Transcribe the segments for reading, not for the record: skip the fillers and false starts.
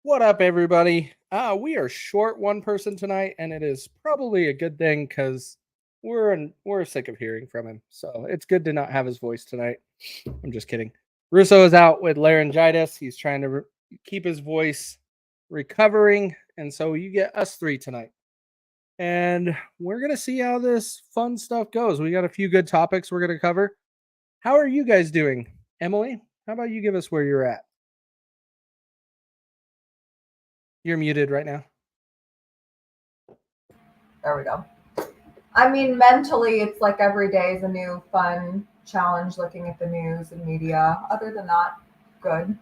What up, everybody? We are short one person tonight, and it is probably a good thing because we're sick of hearing from him. So it's good to not have his voice tonight. I'm just kidding. Russo is out with laryngitis. He's trying to keep his voice recovering, and so you get us three tonight. And we're gonna see how this fun stuff goes. We got a few good topics we're gonna cover. How are you guys doing, Emily? How about you give us where you're at? You're muted right now. There we go. I mean, mentally, it's like every day is a new fun challenge looking at the news and media. Other than that, good.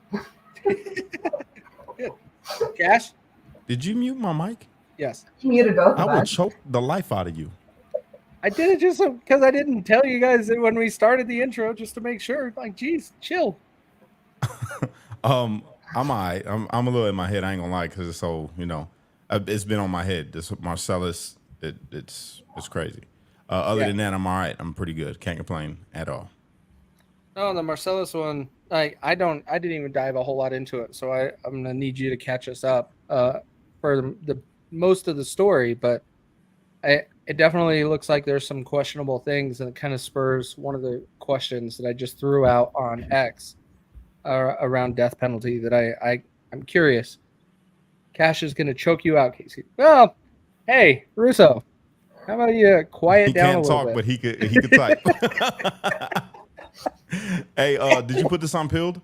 Good. Cash? Did you mute my mic? Yes. You muted both I of will us. choke the life out of you. I did it just because I didn't tell you guys that when we started the intro, just to make sure. Like, geez, chill. I'm all right. I'm a little in my head. I ain't gonna lie, because it's so, it's been on my head. This Marcellus, it's crazy. Other than that, I'm all right. I'm pretty good. Can't complain at all. Oh, the Marcellus one, I didn't even dive a whole lot into it, so I'm gonna need you to catch us up for the most of the story, but it definitely looks like there's some questionable things, and it kind of spurs one of the questions that I just threw out on X around death penalty that I'm curious. Cash is going to choke you out, Casey. Well, hey, Russo, how about you quiet down a little bit? He can't talk, but he could type. Hey, did you put this on Pilled?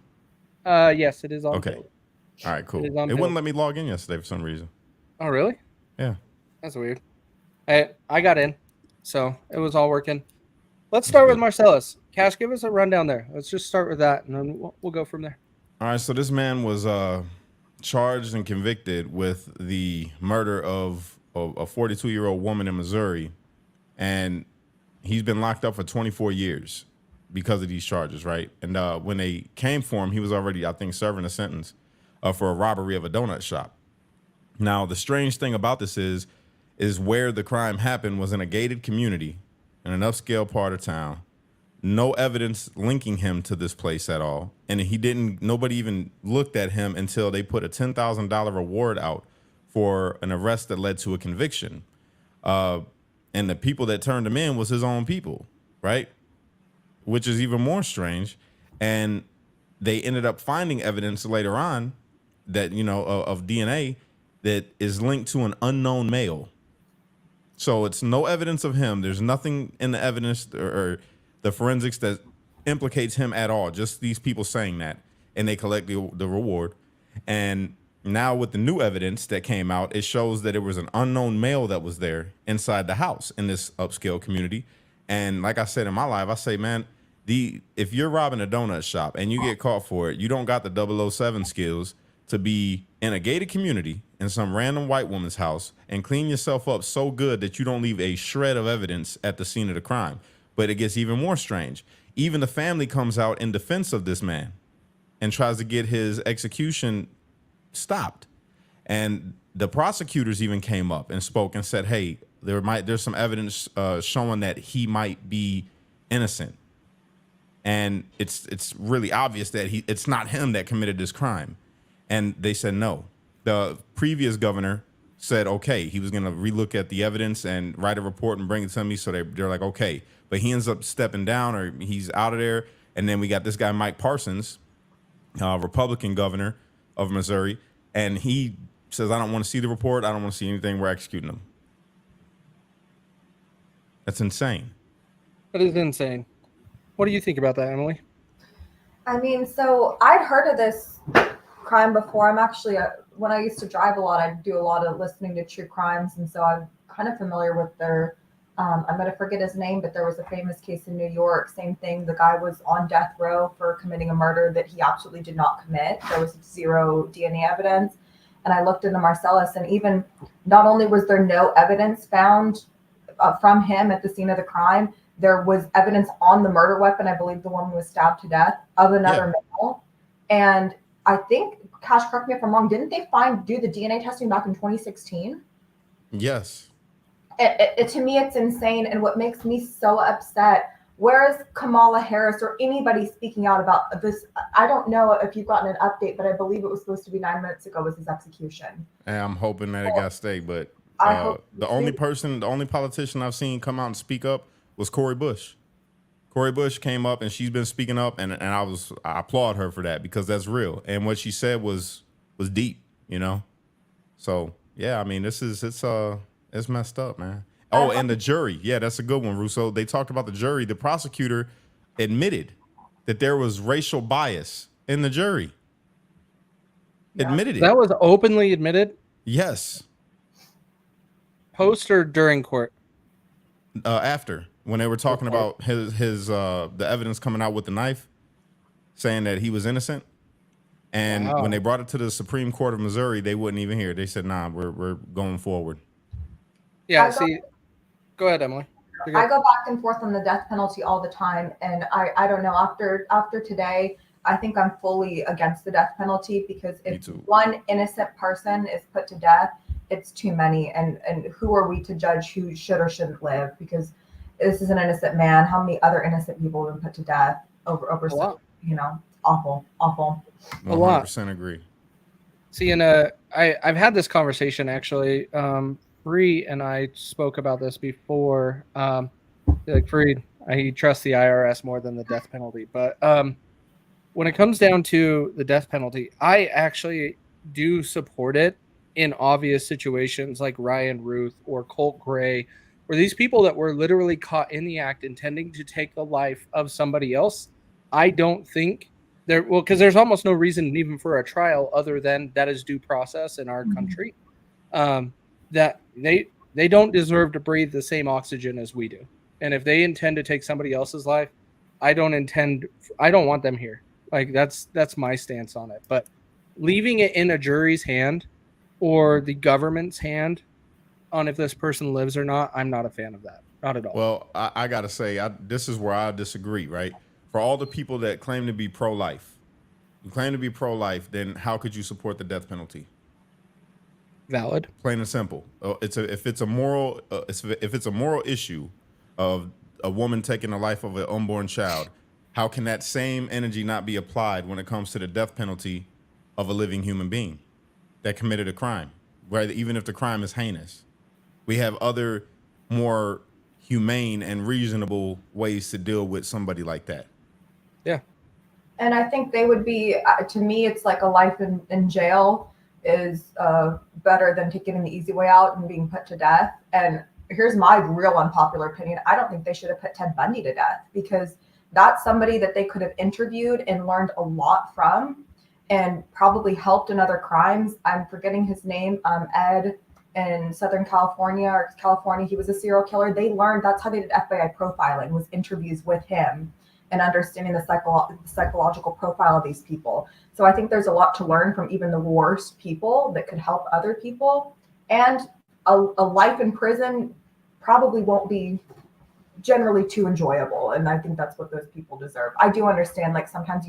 Yes, it is on Okay. Pilled. All right, cool. It wouldn't let me log in yesterday for some reason. Oh, really? Yeah. That's weird. I got in, so it was all working. Let's start with Marcellus. Cash, give us a rundown there. Let's just start with that, and then we'll go from there. All right, so this man was charged and convicted with the murder of a 42-year-old woman in Missouri, and he's been locked up for 24 years because of these charges, right? And when they came for him, he was already, I think, serving a sentence for a robbery of a donut shop. Now, the strange thing about this is where the crime happened was in a gated community in an upscale part of town. No evidence linking him to this place at all. And nobody even looked at him until they put a $10,000 reward out for an arrest that led to a conviction. And the people that turned him in was his own people, right? Which is even more strange. And they ended up finding evidence later on that, of DNA that is linked to an unknown male. So it's no evidence of him. There's nothing in the evidence or the forensics that implicates him at all. Just these people saying that, and they collect the reward. And now with the new evidence that came out, it shows that it was an unknown male that was there inside the house in this upscale community. And like I said in my live, I say, man, if you're robbing a donut shop and you get caught for it, you don't got the 007 skills to be in a gated community in some random white woman's house and clean yourself up so good that you don't leave a shred of evidence at the scene of the crime. But it gets even more strange. Even the family comes out in defense of this man and tries to get his execution stopped. And the prosecutors even came up and spoke and said, hey, there's some evidence showing that he might be innocent. And it's really obvious that it's not him that committed this crime. And they said no. The previous governor said, okay, he was going to relook at the evidence and write a report and bring it to me. So they're like, okay. But he ends up stepping down, or he's out of there. And then we got this guy, Mike Parsons, Republican governor of Missouri. And he says, I don't want to see the report. I don't want to see anything. We're executing him. That's insane. That is insane. What do you think about that, Emily? I mean, so I'd heard of this crime before. I'm actually, when I used to drive a lot, I'd do a lot of listening to true crimes. And so I'm kind of familiar with their, I'm going to forget his name, but there was a famous case in New York. Same thing. The guy was on death row for committing a murder that he absolutely did not commit. There was zero DNA evidence. And I looked into Marcellus, and even not only was there no evidence found from him at the scene of the crime, there was evidence on the murder weapon. I believe the woman was stabbed to death of another male. And I think, Cash, correct me if I'm wrong, didn't they do the DNA testing back in 2016? Yes. To me, it's insane. And what makes me so upset, Where's Kamala Harris or anybody speaking out about this? I don't know if you've gotten an update, but I believe it was supposed to be 9 minutes ago was his execution. And I'm hoping that it got stayed, but I hope the only politician I've seen come out and speak up was Cori Bush. Cori Bush came up and she's been speaking up, and I applaud her for that because that's real. And what she said was deep, you know. So yeah, I mean, it's messed up, man. Oh, and the jury, yeah, that's a good one, Russo. They talked about the jury. The prosecutor admitted that there was racial bias in the jury. Yeah. Admitted it. That was openly admitted. Yes. Post or during court? After, when they were talking about the evidence coming out with the knife, saying that he was innocent, and when they brought it to the Supreme Court of Missouri, they wouldn't even hear it. They said, "Nah, we're going forward." Yeah. Go ahead, Emily. I go back and forth on the death penalty all the time, and I don't know. After today, I think I'm fully against the death penalty because if one innocent person is put to death, it's too many. And who are we to judge who should or shouldn't live? Because this is an innocent man. How many other innocent people have been put to death over some, awful. 100% agree. See, and I've had this conversation actually. Free and I spoke about this before. Like Free, he trusts the IRS more than the death penalty. But when it comes down to the death penalty, I actually do support it in obvious situations like Ryan Routh or Colt Gray, where these people that were literally caught in the act intending to take the life of somebody else. I don't think because there's almost no reason even for a trial other than that is due process in our country. That they don't deserve to breathe the same oxygen as we do. And if they intend to take somebody else's life, I don't want them here. Like that's my stance on it. But leaving it in a jury's hand or the government's hand on if this person lives or not, I'm not a fan of that. Not at all. Well, I got to say, this is where I disagree, right? For all the people that claim to be pro-life, then how could you support the death penalty? Valid. Plain and simple. If it's a moral issue of a woman taking the life of an unborn child, how can that same energy not be applied when it comes to the death penalty of a living human being that committed a crime, right? Even if the crime is heinous, we have other more humane and reasonable ways to deal with somebody like that. Yeah. And I think they would be, to me, it's like a life in jail is better than taking the easy way out and being put to death. And here's my real unpopular opinion. I don't think they should have put Ted Bundy to death because that's somebody that they could have interviewed and learned a lot from and probably helped in other crimes. I'm forgetting his name, Ed in Southern California or California. He was a serial killer. They learned, that's how they did FBI profiling, was interviews with him and understanding the psychological profile of these people. So I think there's a lot to learn from even the worst people that could help other people. And a life in prison probably won't be generally too enjoyable. And I think that's what those people deserve. I do understand, like, sometimes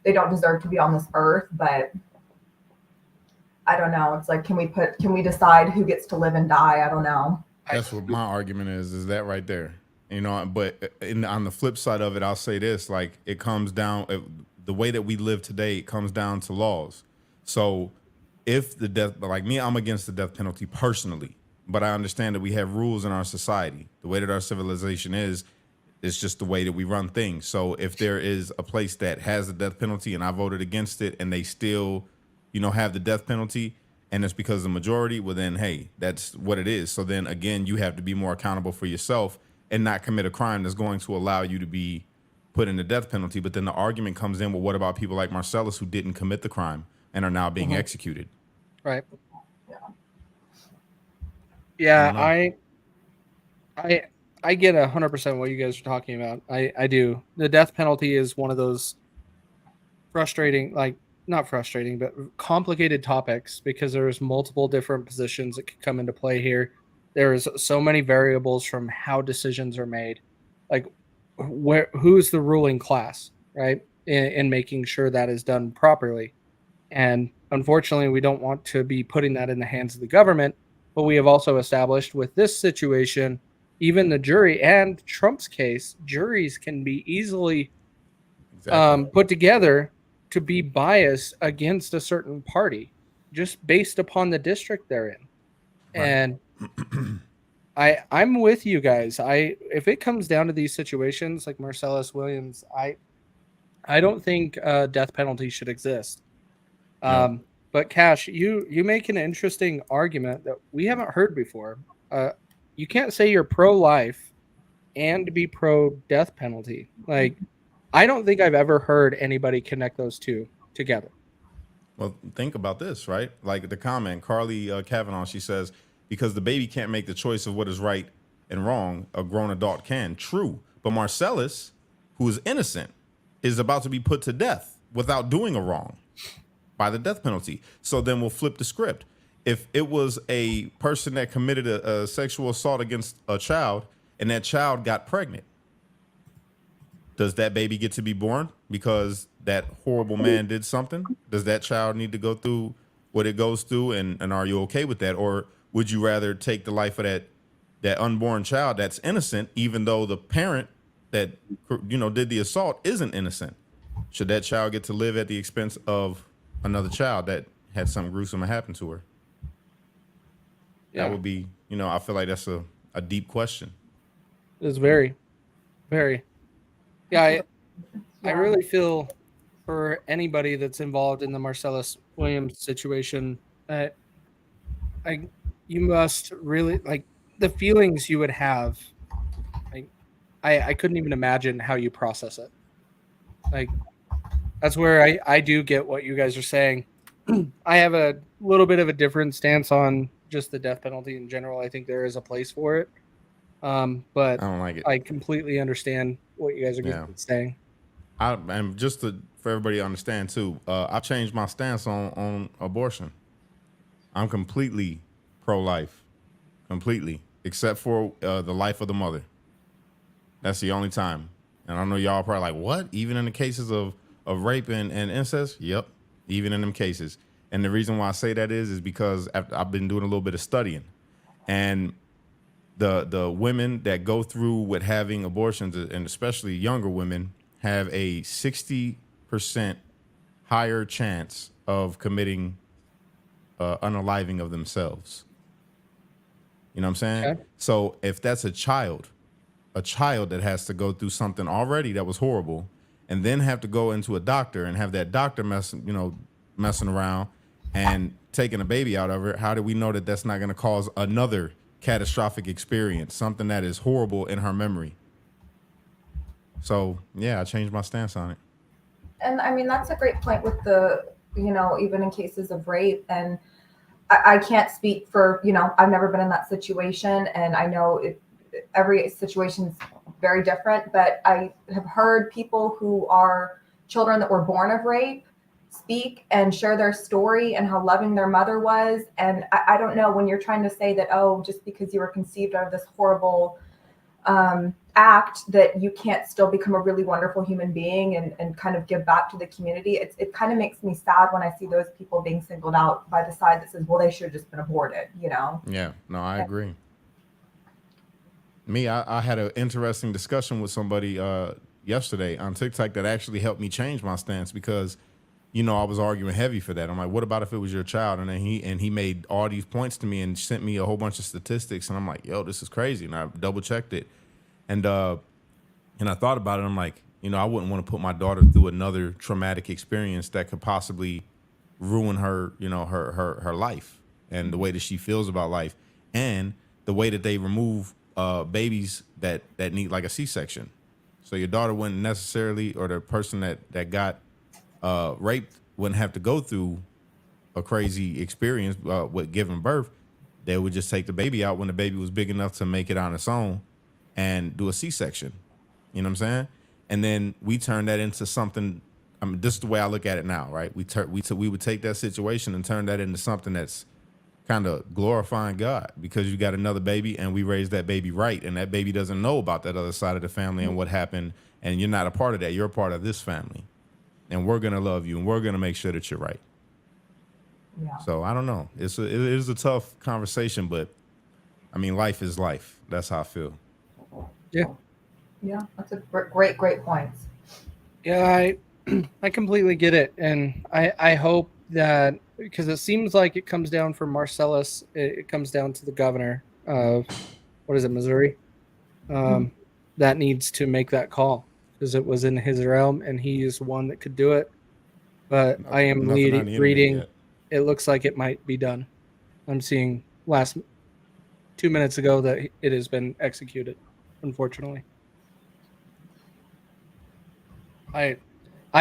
they don't deserve to be on this earth, but I don't know. It's like, can we decide who gets to live and die? I don't know. That's what my argument is that right there. You know, but on the flip side of it, I'll say this, like, it comes down, the way that we live today, it comes down to laws. So if the death, like me, I'm against the death penalty personally, but I understand that we have rules in our society. The way that our civilization is just the way that we run things. So if there is a place that has the death penalty and I voted against it and they still, have the death penalty and it's because of the majority, well then, hey, that's what it is. So then again, you have to be more accountable for yourself and not commit a crime that's going to allow you to be put in the death penalty. But then the argument comes in, well, what about people like Marcellus who didn't commit the crime and are now being executed? Right. Yeah, I get 100% what you guys are talking about. I do. The death penalty is one of those frustrating, like, not frustrating, but complicated topics because there's multiple different positions that could come into play here. There's so many variables from how decisions are made, like who's the ruling class, right? In making sure that is done properly. And unfortunately, we don't want to be putting that in the hands of the government, but we have also established with this situation, even the jury, and Trump's case, juries can be easily Exactly. put together to be biased against a certain party just based upon the district they're in. Right. And I'm with you guys. If it comes down to these situations like Marcellus Williams, I don't think death penalty should exist. Yep. But Cash, you make an interesting argument that we haven't heard before. You can't say you're pro-life and be pro-death penalty. Like, I don't think I've ever heard anybody connect those two together. Well, think about this, right? Like the comment, Carly Kavanaugh, she says, because the baby can't make the choice of what is right and wrong, a grown adult can. True. But Marcellus, who is innocent, is about to be put to death without doing a wrong by the death penalty. So then we'll flip the script. If it was a person that committed a sexual assault against a child and that child got pregnant, does that baby get to be born because that horrible man did something? Does that child need to go through what it goes through? And are you okay with that? Or would you rather take the life of that unborn child that's innocent, even though the parent that, you know, did the assault isn't innocent? Should that child get to live at the expense of another child that had something gruesome happen to her? Yeah. That would be, you know, I feel like that's a deep question. It's very, very. Yeah, I really feel for anybody that's involved in the Marcellus Williams situation that you must really, like, the feelings you would have. Like, I couldn't even imagine how you process it. Like, that's where I do get what you guys are saying. I have a little bit of a different stance on just the death penalty in general. I think there is a place for it. But I don't like it. I completely understand what you guys are saying. And just for everybody to understand too, I changed my stance on abortion. I'm completely pro-life, completely, except for the life of the mother. That's the only time. And I know y'all are probably like, what? Even in the cases of rape and incest? Yep, even in them cases. And the reason why I say that is because I've been doing a little bit of studying, and the women that go through with having abortions, and especially younger women, have a 60% higher chance of committing unaliving of themselves. You know what I'm saying? Okay. So if that's a child that has to go through something already that was horrible, and then have to go into a doctor and have that doctor messing around and taking a baby out of her, how do we know that that's not going to cause another catastrophic experience, something that is horrible in her memory? So yeah, I changed my stance on it. And I mean, that's a great point with the, you know, even in cases of rape. And I can't speak for, you know, I've never been in that situation, and I know every situation is very different, but I have heard people who are children that were born of rape speak and share their story and how loving their mother was. And I don't know, when you're trying to say that, oh, just because you were conceived out of this horrible act, that you can't still become a really wonderful human being and kind of give back to the community. It kind of makes me sad when I see those people being singled out by the side that says, well, they should have just been aborted, you know? Yeah, no, I agree. I had an interesting discussion with somebody yesterday on TikTok that actually helped me change my stance, because, you know, I was arguing heavy for that. I'm like, what about if it was your child? And then he made all these points to me and sent me a whole bunch of statistics. And I'm like, yo, this is crazy. And I double checked it. And I thought about it. I'm like, you know, I wouldn't want to put my daughter through another traumatic experience that could possibly ruin her, you know, her life and the way that she feels about life, and the way that they remove babies that need like a C-section. So your daughter wouldn't necessarily, or the person that got raped wouldn't have to go through a crazy experience with giving birth. They would just take the baby out when the baby was big enough to make it on its own and do a C-section. You know what I'm saying? And then we turn that into something. I mean, this is the way I look at it now, right? We would take that situation and turn that into something that's kind of glorifying God, because you got another baby and we raised that baby right, and that baby doesn't know about that other side of the family and what happened, and you're not a part of that. You're a part of this family, and we're gonna love you and we're gonna make sure that you're right. Yeah. So I don't know. It is a tough conversation, but I mean, life is life. That's how I feel. Yeah, that's a great points. Yeah, I completely get it, and I hope that, because it seems like it comes down from Marcellus, it comes down to the governor of, what is it, Missouri, um, that needs to make that call because it was in his realm, and he is one that could do it. But I am Nothing on the internet reading. yet. It looks like it might be done. I'm seeing last 2 minutes ago that it has been executed. Unfortunately, I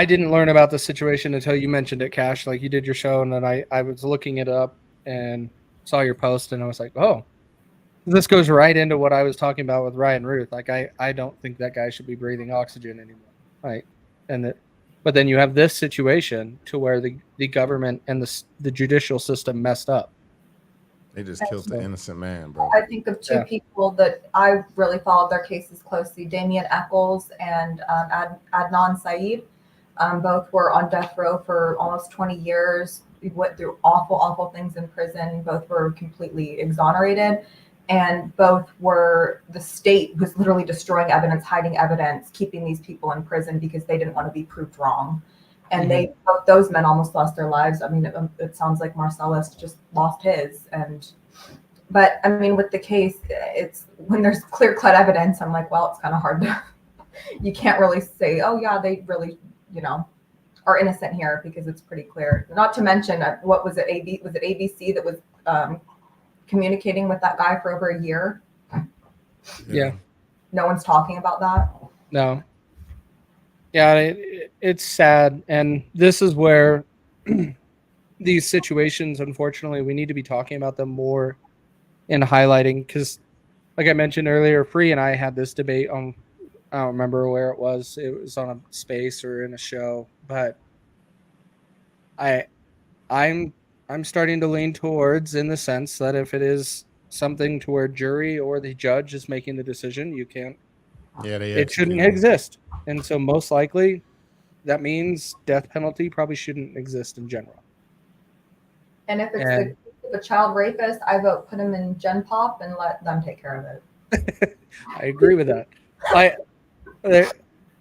didn't learn about the situation until you mentioned it, Cash. Like, you did your show, and then I was looking it up and saw your post, and I was like, oh, this goes right into what I was talking about with Ryan Ruth. Like, I don't think that guy should be breathing oxygen anymore. Right. But then you have this situation to where the government and the judicial system messed up. They just killed the innocent man, bro. I think of two people that I really followed their cases closely: Damien Eccles and Adnan Saeed. Both were on death row for almost 20 years. We went through awful things in prison. Both were completely exonerated. And both were, the state was literally destroying evidence, hiding evidence, keeping these people in prison because they didn't want to be proved wrong. And both those men almost lost their lives. I mean, it sounds like Marcellus just lost his. But I mean, with the case, it's when there's clear-cut evidence, I'm like, well, it's kind of hard to, you can't really say, oh yeah, they really, are innocent here, because it's pretty clear. Not to mention, what was it? Was it ABC that was communicating with that guy for over a year? Yeah. No one's talking about that. No. Yeah, it's sad, and this is where these situations, unfortunately, we need to be talking about them more and highlighting, because, like I mentioned earlier, Free and I had this debate on, I don't remember where it was. It was on a space or in a show, but I'm starting to lean towards, in the sense that if it is something to where jury or the judge is making the decision, you can't. Yeah, it shouldn't exist, and so most likely that means death penalty probably shouldn't exist in general. And if it's a child rapist, I vote put him in Gen Pop and let them take care of it. I agree with that.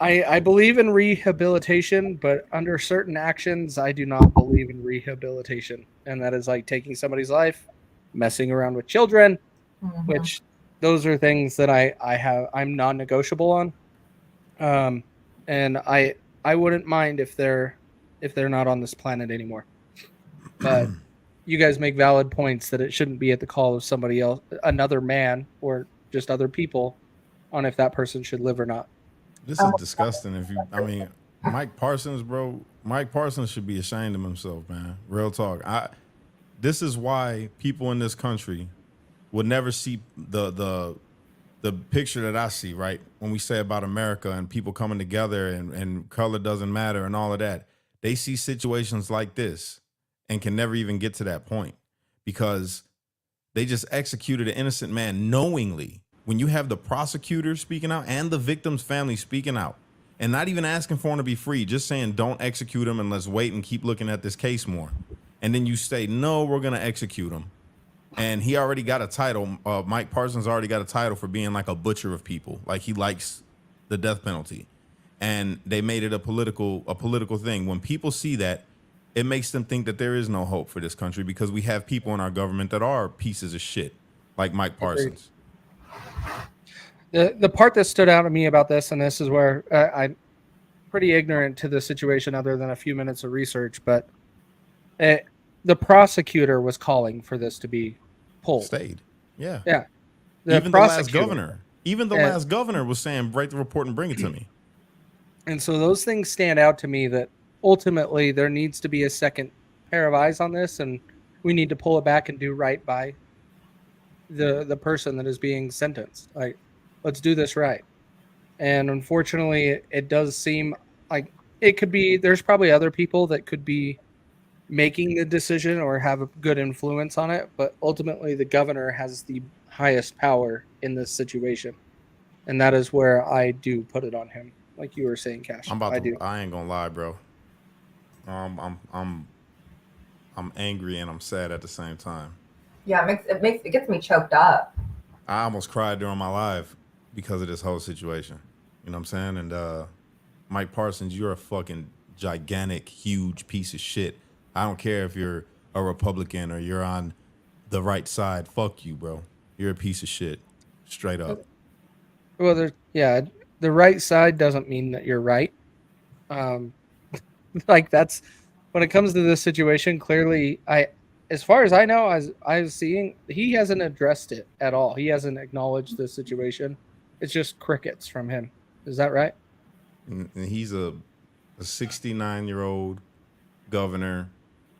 I believe in rehabilitation, but under certain actions, I do not believe in rehabilitation. And that is like taking somebody's life, messing around with children, which those are things that I'm non-negotiable on. And I wouldn't mind if they're not on this planet anymore. But you guys make valid points that it shouldn't be at the call of somebody else, another man, or just other people, on if that person should live or not. This is disgusting. Mike Parsons, bro. Mike Parsons should be ashamed of himself, man. Real talk. This is why people in this country would never see the picture that I see, right? When we say about America and people coming together and color doesn't matter and all of that. They see situations like this and can never even get to that point because they just executed an innocent man knowingly. When you have the prosecutor speaking out and the victim's family speaking out and not even asking for him to be free, just saying don't execute him and let's wait and keep looking at this case more. And then you say, no, we're going to execute him. And he already got a title. Mike Parsons already got a title for being like a butcher of people. Like he likes the death penalty. And they made it a political thing. When people see that, it makes them think that there is no hope for this country because we have people in our government that are pieces of shit, like Mike Parsons. The part that stood out to me about this, and this is where I'm pretty ignorant to the situation other than a few minutes of research, but the prosecutor was calling for this to be pulled. Stayed. Yeah. Yeah. Even the last governor was saying, write the report and bring it to me. And so those things stand out to me that ultimately there needs to be a second pair of eyes on this, and we need to pull it back and do right by the person that is being sentenced. Like, let's do this right. And unfortunately, it does seem like it could be, there's probably other people that could be making the decision or have a good influence on it, but ultimately the governor has the highest power in this situation. And that is where I do put it on him. Like you were saying, Cash. I ain't gonna lie, bro. I'm angry and I'm sad at the same time. Yeah, it gets me choked up. I almost cried during my live. because of this whole situation. You know what I'm saying? And Mike Parsons, you're a fucking gigantic, huge piece of shit. I don't care if you're a Republican or you're on the right side. Fuck you, bro. You're a piece of shit. Straight up. Well, the right side doesn't mean that you're right. Like that's when it comes to this situation. Clearly, as far as I know, as I was seeing, he hasn't addressed it at all. He hasn't acknowledged the situation. It's just crickets from him. Is that right? And he's a 69-year-old governor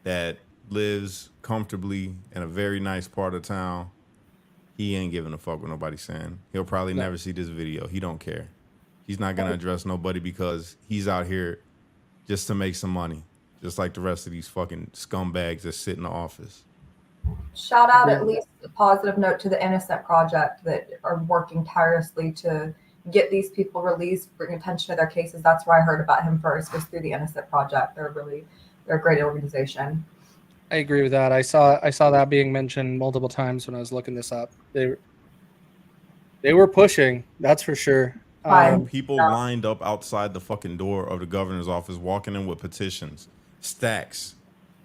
that lives comfortably in a very nice part of town. He ain't giving a fuck what nobody's saying. He'll probably never see this video. He don't care. He's not gonna address nobody because he's out here just to make some money, just like the rest of these fucking scumbags that sit in the office. Shout out at least a positive note to the Innocent Project that are working tirelessly to get these people released, bring attention to their cases. That's where I heard about him first, was through the Innocent Project. They're a great organization. I agree with that. I saw that being mentioned multiple times when I was looking this up. They were pushing, that's for sure. People lined up outside the fucking door of the governor's office, walking in with petitions, stacks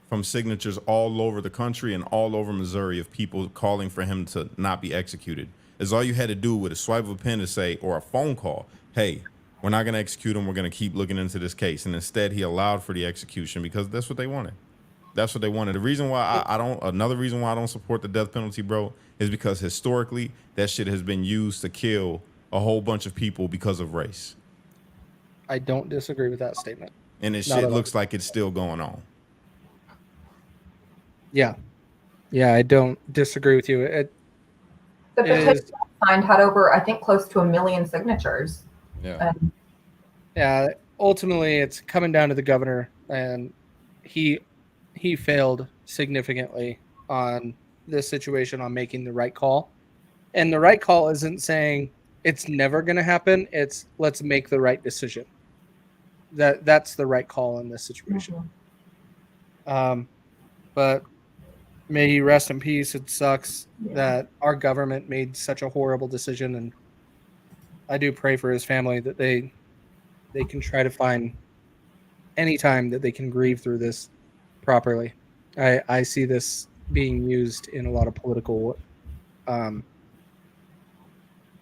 from signatures all over the country and all over Missouri of people calling for him to not be executed. Is all you had to do with a swipe of a pen to say, or a phone call, hey, we're not going to execute him. We're going to keep looking into this case. And instead, he allowed for the execution because that's what they wanted. That's what they wanted. The reason why another reason why I don't support the death penalty, bro, is because historically that shit has been used to kill a whole bunch of people because of race. I don't disagree with that statement. And this shit looks like it's still going on. Yeah, I don't disagree with you. The petition signed had over, I think, close to 1 million signatures. Yeah. Yeah. Ultimately, it's coming down to the governor, and he failed significantly on this situation, on making the right call. And the right call isn't saying it's never going to happen. It's let's make the right decision. That's the right call in this situation. Mm-hmm. But may he rest in peace. It sucks that our government made such a horrible decision, and I do pray for his family that they can try to find any time that they can grieve through this properly. I see this being used in a lot of political,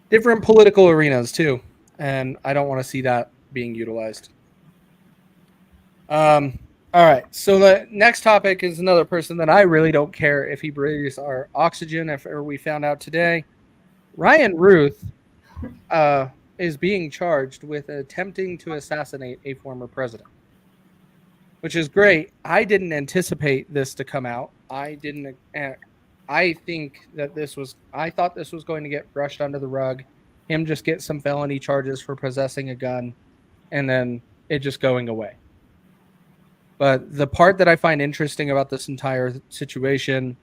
different political arenas too, and I don't want to see that being utilized. All right, so the next topic is another person that I really don't care if he breathes our oxygen. If we found out today, Oran Routh is being charged with attempting to assassinate a former president, which is great. I didn't anticipate this to come out. I thought this was going to get brushed under the rug, him just get some felony charges for possessing a gun, and then it just going away. But the part that I find interesting about this entire situation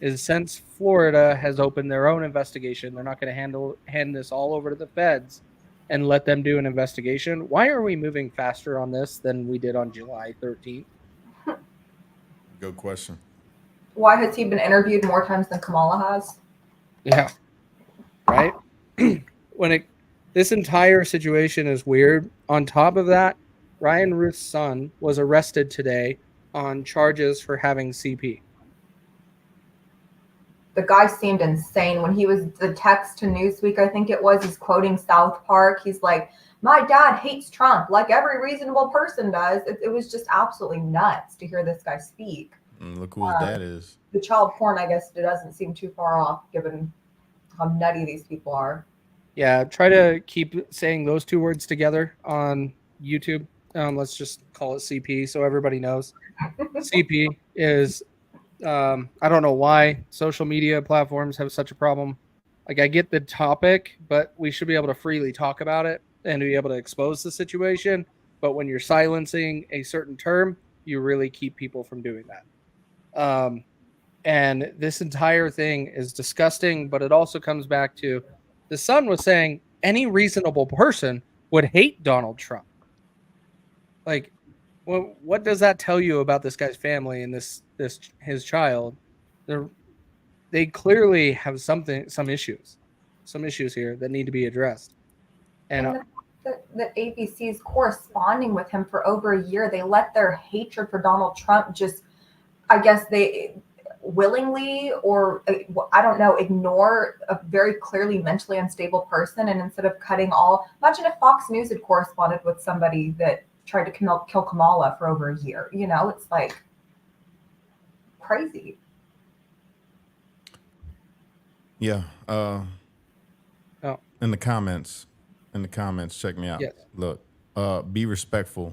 is since Florida has opened their own investigation, they're not going to hand this all over to the feds and let them do an investigation. Why are we moving faster on this than we did on July 13th? Good question. Why has he been interviewed more times than Kamala has? Yeah. Right? This entire situation is weird. On top of that, Oran Routh's son was arrested today on charges for having CP. The guy seemed insane when he was the text to Newsweek. I think it was. He's quoting South Park. He's like, "My dad hates Trump like every reasonable person does." It was just absolutely nuts to hear this guy speak. Look who his dad is. The child porn, I guess, it doesn't seem too far off given how nutty these people are. Yeah, try to keep saying those two words together on YouTube. Let's just call it CP so everybody knows. CP is, I don't know why social media platforms have such a problem. Like, I get the topic, but we should be able to freely talk about it and be able to expose the situation. But when you're silencing a certain term, you really keep people from doing that. And this entire thing is disgusting, but it also comes back to the son was saying any reasonable person would hate Donald Trump. Like, what does that tell you about this guy's family and his child? They clearly have some issues. some issues here that need to be addressed. And the fact that ABC is corresponding with him for over a year, they let their hatred for Donald Trump just, I guess they willingly, or I don't know, ignore a very clearly mentally unstable person. And instead of cutting all, imagine if Fox News had corresponded with somebody that tried to kill Kamala for over a year. You know, it's like crazy. Yeah. Oh. In the comments, check me out. Yes. Look, be respectful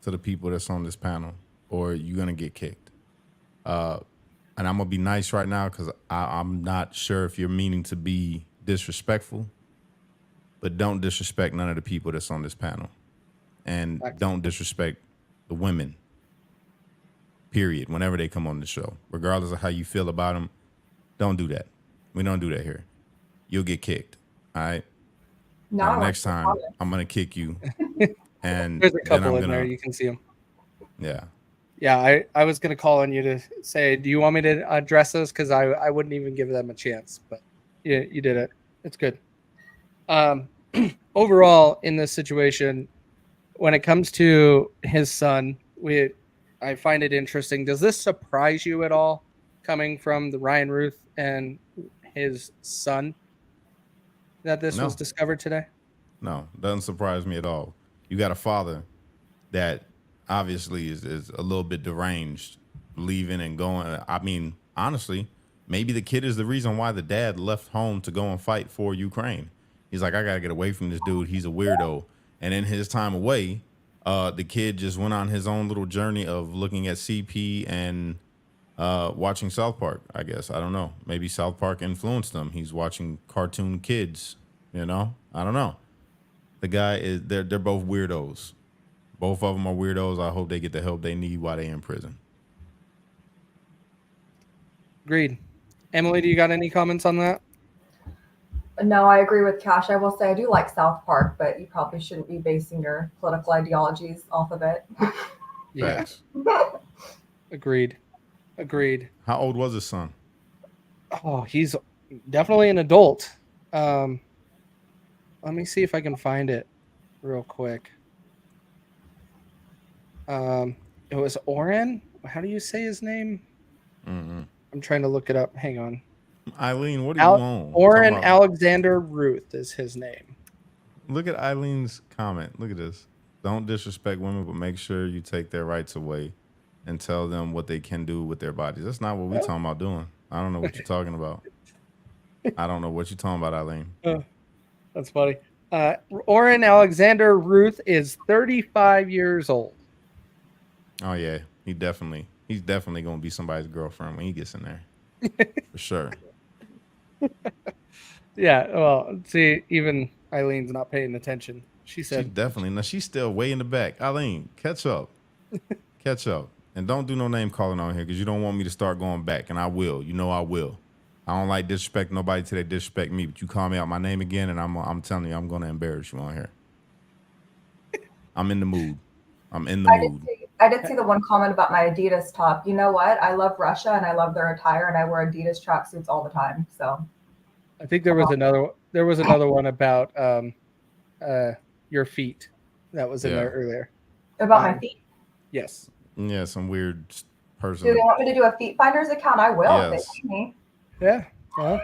to the people that's on this panel, or you're gonna get kicked. And I'm gonna be nice right now because I'm not sure if you're meaning to be disrespectful, but don't disrespect none of the people that's on this panel, and don't disrespect the women. Period. Whenever they come on the show, regardless of how you feel about them, don't do that. We don't do that here. You'll get kicked. All right. No, Next time, I'm gonna kick you. And there's a couple then in there. You can see them. Yeah. Yeah, I was going to call on you to say, do you want me to address this? Because I wouldn't even give them a chance. But you did it. It's good. Overall, in this situation, when it comes to his son, I find it interesting. Does this surprise you at all, coming from the Ryan Routh and his son, that this was discovered today? No, doesn't surprise me at all. You got a father that obviously is a little bit deranged, leaving and going. I mean, honestly, maybe the kid is the reason why the dad left home to go and fight for Ukraine. He's like, I got to get away from this dude. He's a weirdo. And in his time away, the kid just went on his own little journey of looking at CP and watching South Park, I guess. I don't know. Maybe South Park influenced him. He's watching cartoon kids, you know? I don't know. The guy is, they're both weirdos. Both of them are weirdos. I hope they get the help they need while they're in prison. Agreed. Emily, do you got any comments on that? No, I agree with Cash. I will say I do like South Park, but you probably shouldn't be basing your political ideologies off of it. Yeah. Facts. Agreed. How old was his son? Oh, he's definitely an adult. Let me see if I can find it real quick. It was Oran. How do you say his name? Mm-hmm. I'm trying to look it up. Hang on. Eileen, what do you want? Oran Alexander Routh is his name. Look at Eileen's comment. Look at this. Don't disrespect women, but make sure you take their rights away and tell them what they can do with their bodies. That's not what we're talking about doing. I don't know what you're talking about. I don't know what you're talking about, Eileen. That's funny. Oran Alexander Routh is 35 years old. Oh yeah, he's definitely gonna be somebody's girlfriend when he gets in there, for sure. Yeah, well, see, even Eileen's not paying attention. She said, She's definitely. Now she's still way in the back. Eileen, catch up, and don't do no name calling on here because you don't want me to start going back, and I will. You know I will. I don't like disrespect nobody till they disrespect me. But you call me out my name again, and I'm telling you, I'm gonna embarrass you on here. I'm in the mood. I did see the one comment about my Adidas top. You know what? I love Russia and I love their attire, and I wear Adidas tracksuits all the time. So I think there was another one about your feet that was in there earlier. About my feet? Yes. Yeah, some weird person. Do they want me to do a feet finders account? I will if they pay me. Yeah. Well,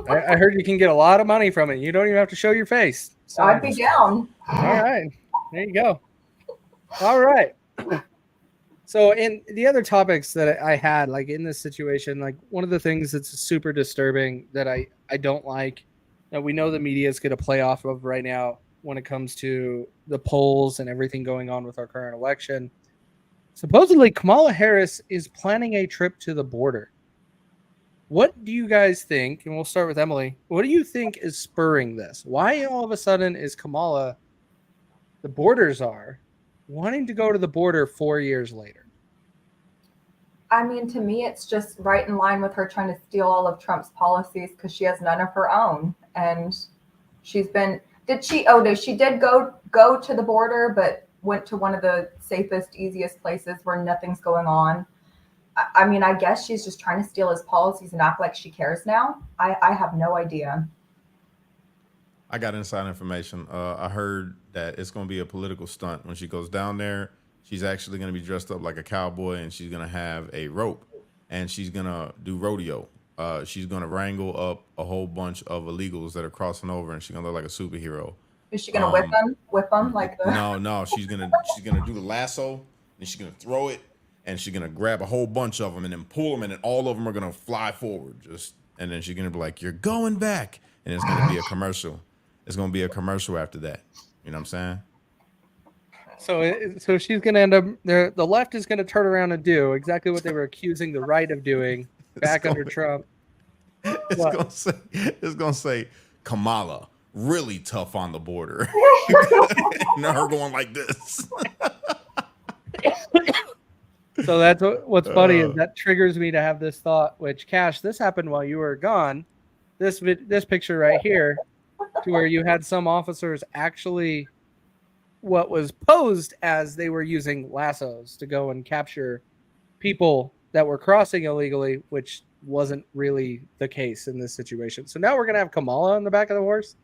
I heard you can get a lot of money from it. You don't even have to show your face. So I'd be down. All right. There you go. All right. So in the other topics that I had, like in this situation, like one of the things that's super disturbing that I don't like, that we know the media is going to play off of right now when it comes to the polls and everything going on with our current election. Supposedly Kamala Harris is planning a trip to the border. What do you guys think? And we'll start with Emily. What do you think is spurring this? Why all of a sudden is Kamala, the borders are, wanting to go to the border 4 years later? I mean, to me, it's just right in line with her trying to steal all of Trump's policies because she has none of her own. And she's been, she did go to the border, but went to one of the safest, easiest places where nothing's going on. I mean, I guess she's just trying to steal his policies and act like she cares now. I have no idea. I got inside information. I heard that it's going to be a political stunt when she goes down there. She's actually going to be dressed up like a cowboy, and she's going to have a rope, and she's going to do rodeo. She's going to wrangle up a whole bunch of illegals that are crossing over, and she's going to look like a superhero. Is she gonna whip them? Whip them like the? No. She's gonna do the lasso, and she's gonna throw it, and she's gonna grab a whole bunch of them and then pull them, and then all of them are gonna fly forward. And then she's gonna be like, "You're going back," and it's gonna be a commercial. It's gonna be a commercial after that. You know what I'm saying? So she's going to end up there. The left is going to turn around and do exactly what they were accusing the right of doing back under Trump. It's gonna say Kamala, really tough on the border. And her going like this. So that's what's funny is that triggers me to have this thought, which Cash, this happened while you were gone. This picture right here, to where you had some officers actually what was posed as they were using lassos to go and capture people that were crossing illegally, which wasn't really the case in this situation. So now we're going to have Kamala on the back of the horse.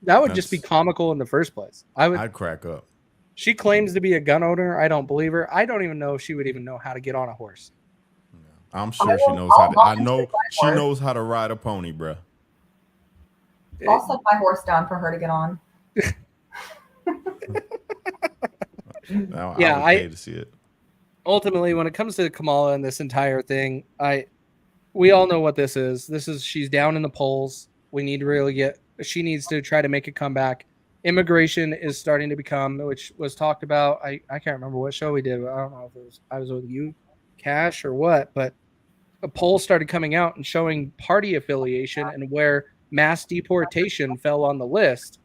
That would just be comical in the first place. I'd crack up. She claims to be a gun owner. I don't believe her. I don't even know if she would even know how to get on a horse. I'm sure she knows how to. I know she knows how to ride a pony, bruh. I'll set my horse down for her to get on. Now, Yeah, I would pay to see it. Ultimately, when it comes to Kamala and this entire thing, we all know what this is. She's down in the polls. We need to really she needs to try to make a comeback. Immigration is starting to become, which was talked about. I can't remember what show we did. I don't know if I was with you, Cash, or what, but a poll started coming out and showing party affiliation and where mass deportation fell on the list.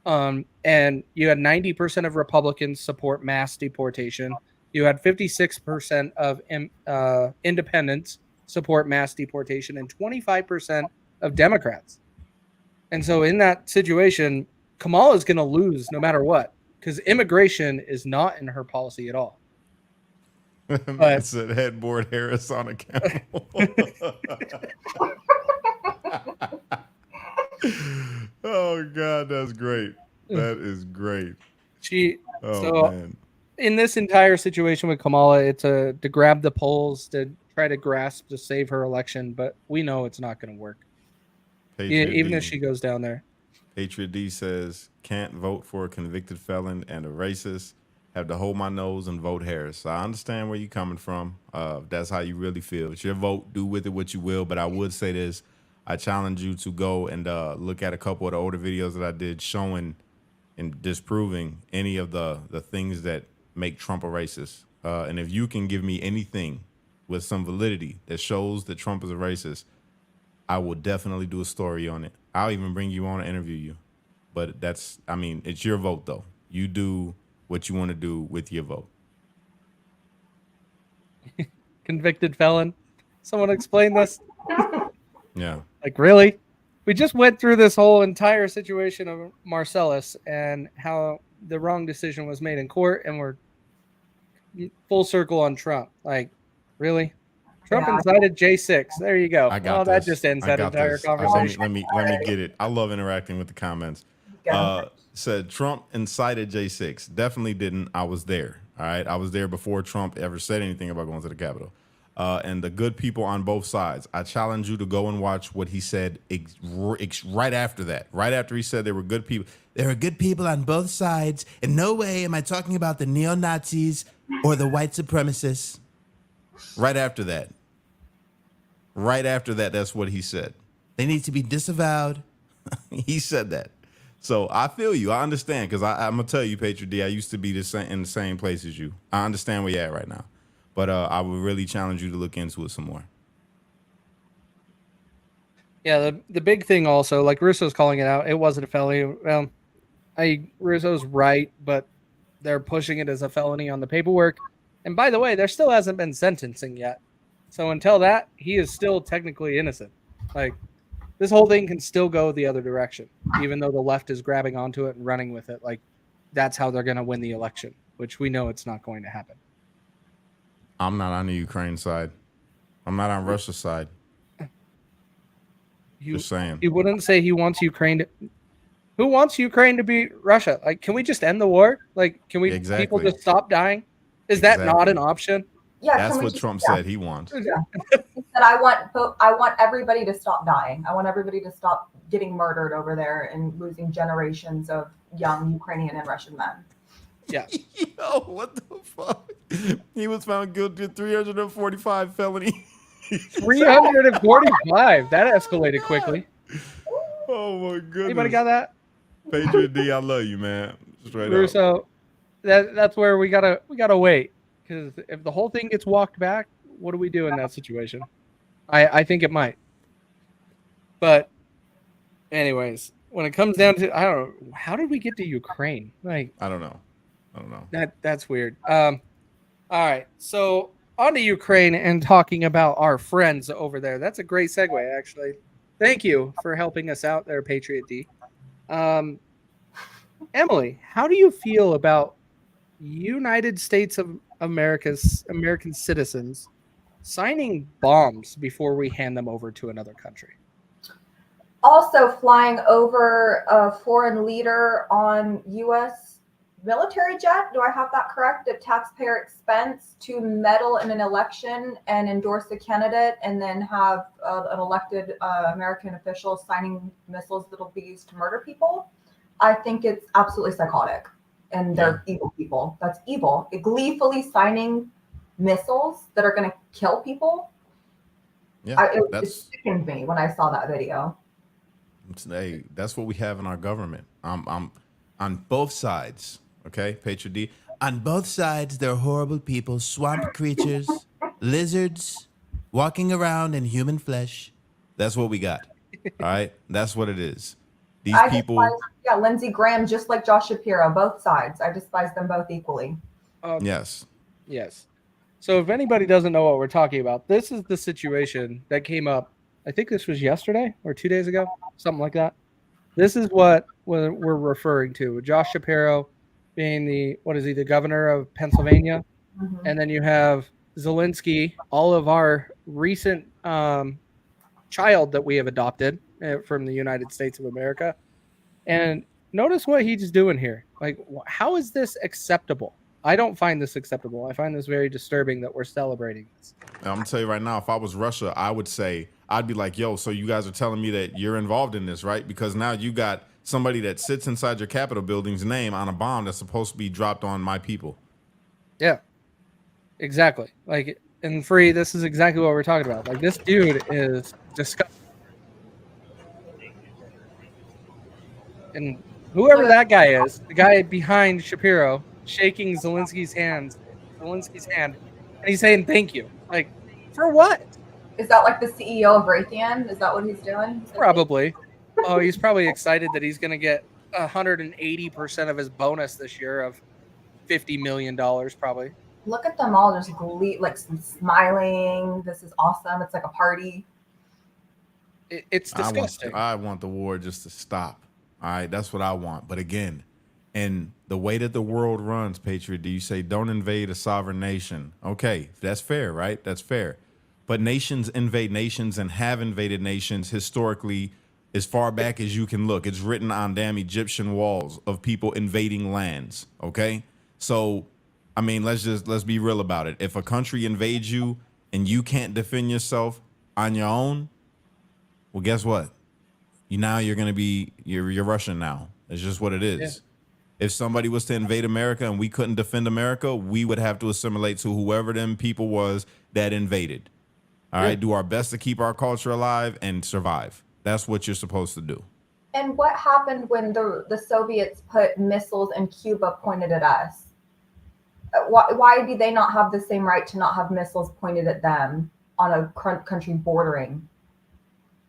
And you had 90% of Republicans support mass deportation. You had 56% of independents support mass deportation and 25% of Democrats. And so in that situation, Kamala is going to lose no matter what, because immigration is not in her policy at all. But said headboard Harris on a camel. Oh God, that's great. That is great. Man. In this entire situation with Kamala, it's to grab the polls, to try to grasp to save her election, but we know it's not going to work. Even if she goes down there. Patriot D says, can't vote for a convicted felon and a racist. Have to hold my nose and vote Harris. So I understand where you're coming from. That's how you really feel. It's your vote. Do with it what you will. But I would say this. I challenge you to go and look at a couple of the older videos that I did showing and disproving any of the things that make Trump a racist. And if you can give me anything with some validity that shows that Trump is a racist, I will definitely do a story on it. I'll even bring you on and interview you. But it's your vote, though. You do what you want to do with your vote. Convicted felon. Someone explain this. Yeah. Like, really? We just went through this whole entire situation of Marcellus and how the wrong decision was made in court, and we're full circle on Trump. Like, really? Trump incited J6. There you go. That just ends that entire conversation. Let me get it. I love interacting with the comments. Said Trump incited J6. Definitely didn't. I was there. All right. I was there before Trump ever said anything about going to the Capitol. And the good people on both sides. I challenge you to go and watch what he said right after that. Right after he said there were good people. There are good people on both sides. In no way am I talking about the neo-Nazis or the white supremacists. Right after that. That's what he said. They need to be disavowed. He said that. So I feel you. I understand, because I'm going to tell you, Patriot D, I used to be in the same place as you. I understand where you're at right now. But I would really challenge you to look into it some more. Yeah, the big thing also, like Russo's calling it out, it wasn't a felony. Well, Russo's right, but they're pushing it as a felony on the paperwork. And by the way, there still hasn't been sentencing yet. So until that, he is still technically innocent. Like, this whole thing can still go the other direction, even though the left is grabbing onto it and running with it. Like, that's how they're going to win the election, which we know it's not going to happen. I'm not on the Ukraine side. I'm not on Russia's side. Just saying. He wouldn't say he wants Ukraine to... who wants Ukraine to beat Russia? Like, can we just end the war? Like, can we people Exactly. just stop dying? Is that not an option? Yeah, That's can we what just, Trump yeah. said he wants. Yeah. He said, I want everybody to stop dying. I want everybody to stop getting murdered over there and losing generations of young Ukrainian and Russian men. Yeah. Yo, what the fuck? He was found guilty of 345 felony. 345. That escalated quickly. Oh my goodness. Anybody got that? Patriot D, I love you, man. Straight up. Russo, that's where we gotta wait, because if the whole thing gets walked back, what do we do in that situation? I think it might. But anyways, when it comes down to, I don't know, how did we get to Ukraine? Like, I don't know. that's weird. All right, so on to Ukraine and talking about our friends over there. That's a great segue, actually. Thank you for helping us out there, Patriot D. Emily, how do you feel about United States of American citizens signing bombs before we hand them over to another country? Also, flying over a foreign leader on U.S. military jet. Do I have that correct? At taxpayer expense to meddle in an election and endorse a candidate, and then have an elected American official signing missiles that will be used to murder people. I think it's absolutely psychotic, and they're evil people. That's evil. Gleefully signing missiles that are going to kill people. Yeah, it sickened me when I saw that video. Hey, that's what we have in our government. I'm on both sides. Okay, Patriot D. On both sides, they're horrible people, swamp creatures, lizards, walking around in human flesh. That's what we got. All right, that's what it is. These people. Despise, Lindsey Graham, just like Josh Shapiro, both sides. I despise them both equally. Yes. So if anybody doesn't know what we're talking about, this is the situation that came up. I think this was yesterday or 2 days ago, something like that. This is what we're referring to. Josh Shapiro being the governor of Pennsylvania. Mm-hmm. And then you have Zelensky, all of our recent child that we have adopted from the United States of America. And notice what he's doing here. Like, how is this acceptable? I don't find this acceptable. I find this very disturbing that we're celebrating this. I'm gonna tell you right now, if I was Russia, I'd be like, yo, so you guys are telling me that you're involved in this, right? Because now you got somebody that sits inside your Capitol building's name on a bomb that's supposed to be dropped on my people. Yeah, exactly. Like, and Free, this is exactly what we're talking about. Like, this dude is disgusting. And whoever that guy is, the guy behind Shapiro, shaking Zelensky's hand, and he's saying thank you. Like, for what? Is that like the CEO of Raytheon? Is that what he's doing? Probably. Oh, he's probably excited that he's going to get 180% of his bonus this year of $50 million, probably. Look at them all just smiling. This is awesome. It's like a party. It's disgusting. I want the war just to stop. All right, that's what I want. But again, in the way that the world runs, Patriot, do you say don't invade a sovereign nation? Okay, that's fair, right? That's fair. But nations invade nations and have invaded nations historically as far back as you can look. It's written on damn Egyptian walls of people invading lands, okay? So, I mean, let's be real about it. If a country invades you and you can't defend yourself on your own, well, guess what? You're going to be, you're Russian now. It's just what it is. Yeah. If somebody was to invade America and we couldn't defend America, we would have to assimilate to whoever them people was that invaded. All right, do our best to keep our culture alive and survive. That's what you're supposed to do. And what happened when the Soviets put missiles in Cuba pointed at us? Why do they not have the same right to not have missiles pointed at them on a country bordering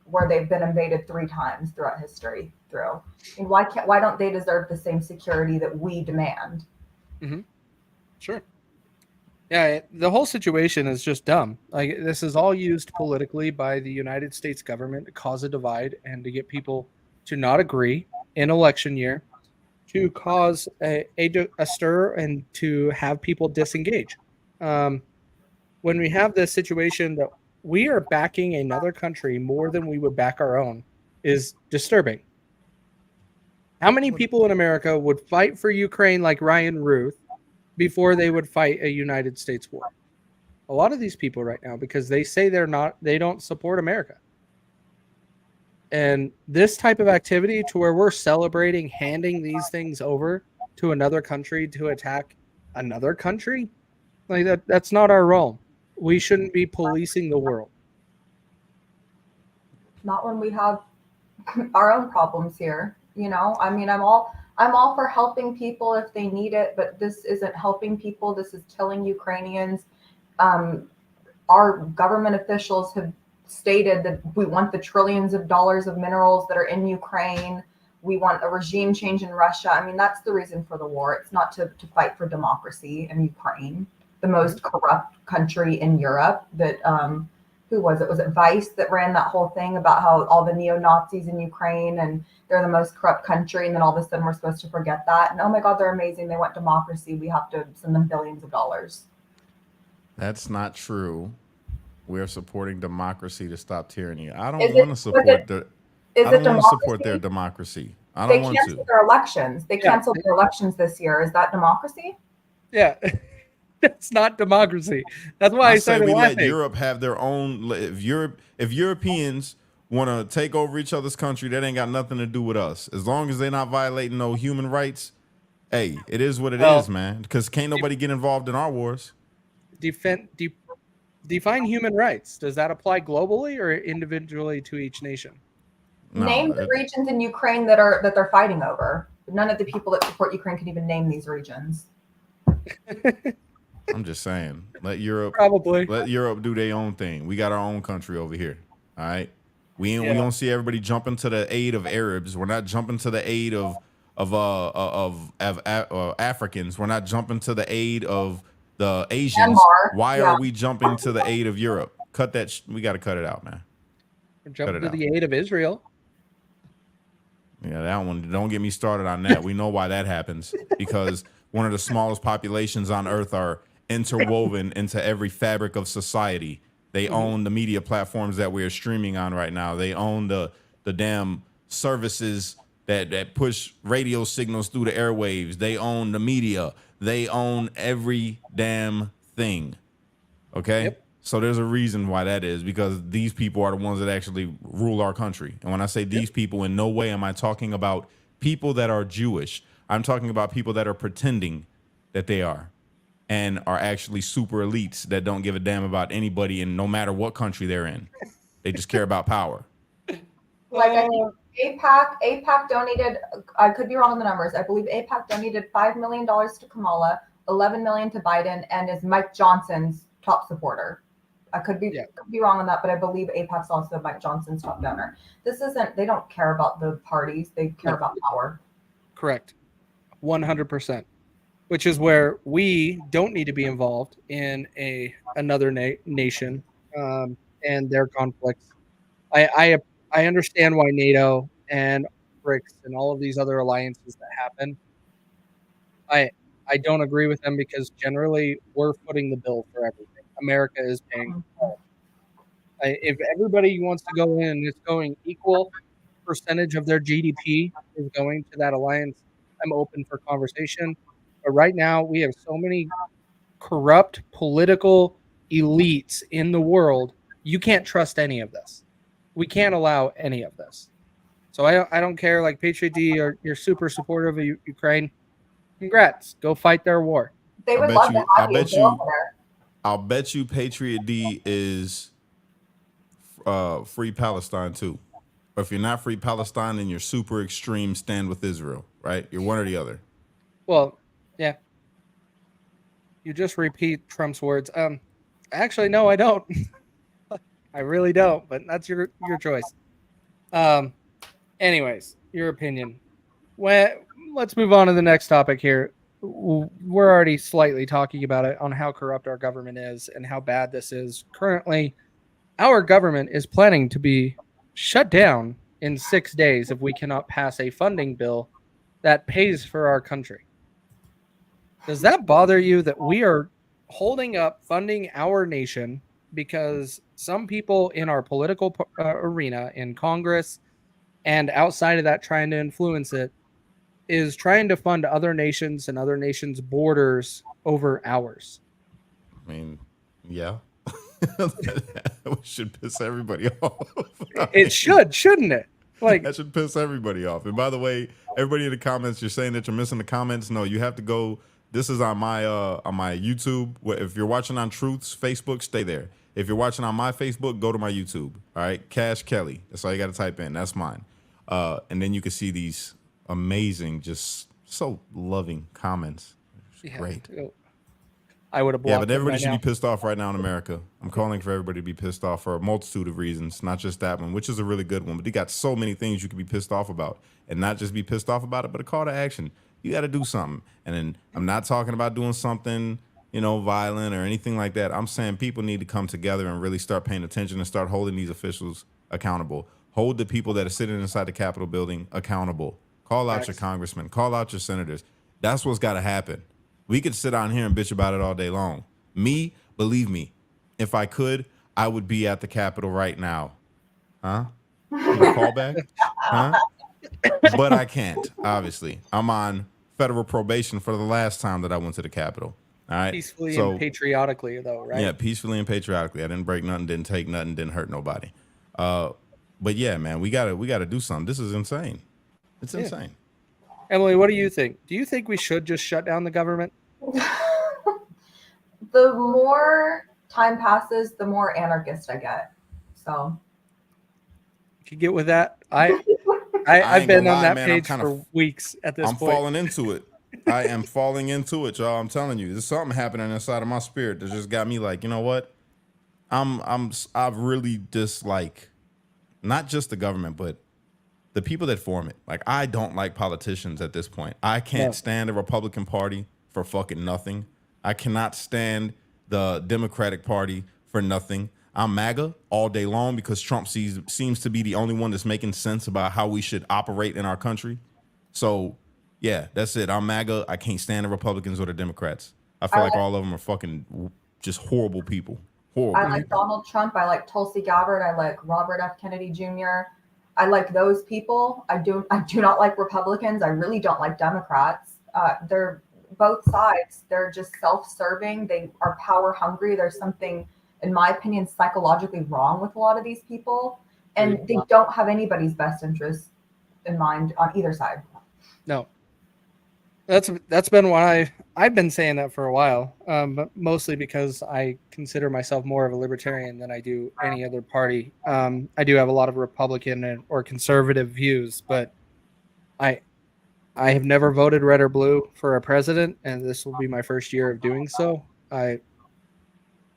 where they've been invaded 3 times throughout history? And why don't they deserve the same security that we demand? Mm-hmm. Sure. Yeah, the whole situation is just dumb. Like, this is all used politically by the United States government to cause a divide and to get people to not agree in election year, to cause a stir and to have people disengage. When we have this situation that we are backing another country more than we would back our own is disturbing. How many people in America would fight for Ukraine like Ryan Routh before they would fight a United States war? A lot of these people right now, because they say they don't support America. And this type of activity to where we're celebrating handing these things over to another country to attack another country, like that's not our role. We shouldn't be policing the world. Not when we have our own problems here. You know, I mean, I'm all for helping people if they need it, but this isn't helping people. This is killing Ukrainians. Our government officials have stated that we want the trillions of dollars of minerals that are in Ukraine. We want a regime change in Russia. I mean, that's the reason for the war. It's not to fight for democracy in Ukraine, the most corrupt country in Europe. That who was it? Was it Vice that ran that whole thing about how all the neo-Nazis in Ukraine and they're the most corrupt country, and then all of a sudden we're supposed to forget that? And oh my God, they're amazing. They want democracy. We have to send them billions of dollars. That's not true. We're supporting democracy to stop tyranny. I don't Is it- want to support was it- their. Is I it don't want to democracy? support their democracy. I They don't want canceled to. their elections. They Yeah. canceled their elections this year. Is that democracy? Yeah. That's not democracy. That's why I I say started we laughing. let Europe have their own. If Europeans want to take over each other's country, that ain't got nothing to do with us. As long as they're not violating no human rights, hey, it is what it is, man. Because can't nobody get involved in our wars. Define human rights. Does that apply globally or individually to each nation? No, Name the regions in Ukraine that they're fighting over. None of the people that support Ukraine can even name these regions. I'm just saying. Let Europe Probably. do their own thing. We got our own country over here. All right. We Yeah. don't see everybody jumping to the aid of Arabs. We're not jumping to the aid of Africans. We're not jumping to the aid of the Asians. Myanmar, Why yeah. are we jumping to the aid of Europe? Cut that. We got to cut it out, man. Jump it to out. the aid of Israel. Yeah, that one. Don't get me started on that. We know why that happens, because one of the smallest populations on earth are interwoven into every fabric of society. They own the media platforms that we're streaming on right now. They own the damn services that push radio signals through the airwaves. They own the media. They own every damn thing. Okay? Yep. So there's a reason why that is, because these people are the ones that actually rule our country. And when I say these people, in no way am I talking about people that are Jewish. I'm talking about people that are pretending that they are and are actually super elites that don't give a damn about anybody, and no matter what country they're in. They just care about power. Like I think APAC donated, I could be wrong on the numbers. I believe APAC donated $5 million to Kamala, $11 million to Biden, and is Mike Johnson's top supporter. I could be wrong on that, but I believe APAC's also Mike Johnson's top donor. They don't care about the parties. They care about power. Correct. 100%. Which is where we don't need to be involved in another nation and their conflicts. I understand why NATO and BRICS and all of these other alliances that happen. I don't agree with them because generally we're footing the bill for everything. America is paying. If everybody wants to go in and it's going equal percentage of their GDP is going to that alliance, I'm open for conversation. But right now we have so many corrupt political elites in the world. You can't trust any of this. We can't allow any of this. So I don't care. Like Patriot D, you're super supportive of Ukraine. Congrats. Go fight their war. They would love to have you. I'll bet you Patriot D is free Palestine too. Or if you're not free Palestine, then you're super extreme stand with Israel, right? You're one or the other. Well, yeah. You just repeat Trump's words. Actually, no, I don't. I really don't, but that's your choice. Anyways, your opinion. Let's move on to the next topic here. We're already slightly talking about it on how corrupt our government is and how bad this is. Currently, our government is planning to be shut down in 6 days if we cannot pass a funding bill that pays for our country. Does that bother you that we are holding up funding our nation because some people in our political arena, in Congress and outside of that trying to influence it, is trying to fund other nations and other nations' borders over ours. I mean, yeah. That should piss everybody off. It should, shouldn't it? Like, that should piss everybody off. And by the way, everybody in the comments, you're saying that you're missing the comments. No, you have to go. This is on my YouTube. If you're watching on Truth's Facebook, stay there. If you're watching on my Facebook, go to my YouTube. All right, Cash Kelly. That's all you got to type in. That's mine. And then you can see these amazing, just so loving comments. yeah, Great. I would have blocked. Yeah, but everybody right should now. be pissed off right now in America. I'm calling for everybody to be pissed off for a multitude of reasons, not just that one, which is a really good one. But you got so many things you could be pissed off about, and not just be pissed off about it, but a call to action. You got to do something. And then I'm not talking about doing something, violent or anything like that. I'm saying people need to come together and really start paying attention and start holding these officials accountable. Hold the people that are sitting inside the Capitol building accountable. Call out your congressmen. Call out your senators. That's what's got to happen. We could sit on here and bitch about it all day long. Me, believe me, if I could, I would be at the Capitol right now. Huh? Call back? Huh? But I can't, obviously. I'm on federal probation for the last time that I went to the Capitol. All right. Peacefully and patriotically, though, right? Yeah, peacefully and patriotically. I didn't break nothing, didn't take nothing, didn't hurt nobody. But yeah, man, we gotta do something. This is insane. It's insane. Emily, what do you think? Do you think we should just shut down the government? The more time passes, the more anarchist I get. So If you get with that, I've been on that page for weeks at this point. I'm falling into it. I am falling into it, y'all. I'm telling you, there's something happening inside of my spirit that just got me like, you know what? I've really dislike not just the government, but the people that form it. Like, I don't like politicians at this point. I can't stand the Republican Party for fucking nothing. I cannot stand the Democratic Party for nothing. I'm MAGA all day long because Trump seems to be the only one that's making sense about how we should operate in our country. So, yeah, that's it. I'm MAGA. I can't stand the Republicans or the Democrats. I feel like all of them are fucking just horrible people. Horrible. I like Donald Trump. I like Tulsi Gabbard. I like Robert F. Kennedy Jr. I like those people. I do not like Republicans. I really don't like Democrats. They're both sides. They're just self-serving. They are power hungry. There's something, in my opinion, psychologically wrong with a lot of these people, and they don't have anybody's best interest in mind on either side. No, that's been why I've been saying that for a while, but mostly because I consider myself more of a libertarian than I do any other party. I do have a lot of Republican or conservative views, but I have never voted red or blue for a president, and this will be my first year of doing so.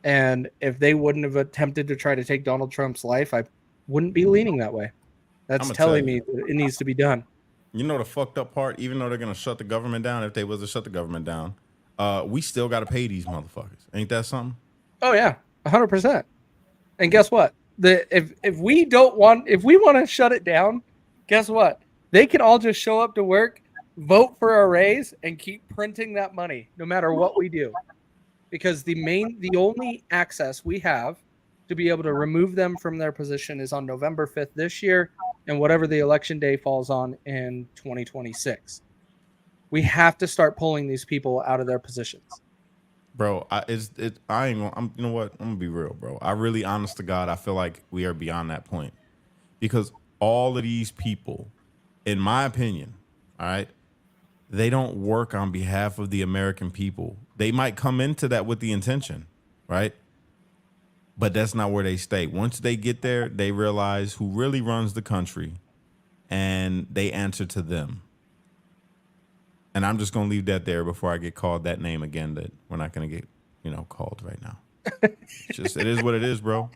And if they wouldn't have attempted to try to take Donald Trump's life, I wouldn't be leaning that way. That's telling me that it needs to be done. You know the fucked up part? Even though they're going to shut the government down, if they was to shut the government down, we still got to pay these motherfuckers. Ain't that something? Oh, yeah, 100%. And guess what? If we want to shut it down, guess what? They can all just show up to work, vote for a raise, and keep printing that money no matter what we do. Because the only access we have to be able to remove them from their position is on November 5th this year, and whatever the election day falls on in 2026. We have to start pulling these people out of their positions. Bro, you know what? I'm gonna be real, bro. I really, honest to God, I feel like we are beyond that point. Because all of these people, in my opinion, all right, they don't work on behalf of the American people. They might come into that with the intention, right? But that's not where they stay. Once they get there, they realize who really runs the country, and they answer to them. And I'm just going to leave that there before I get called that name again that we're not going to get, called right now. It is what it is, bro.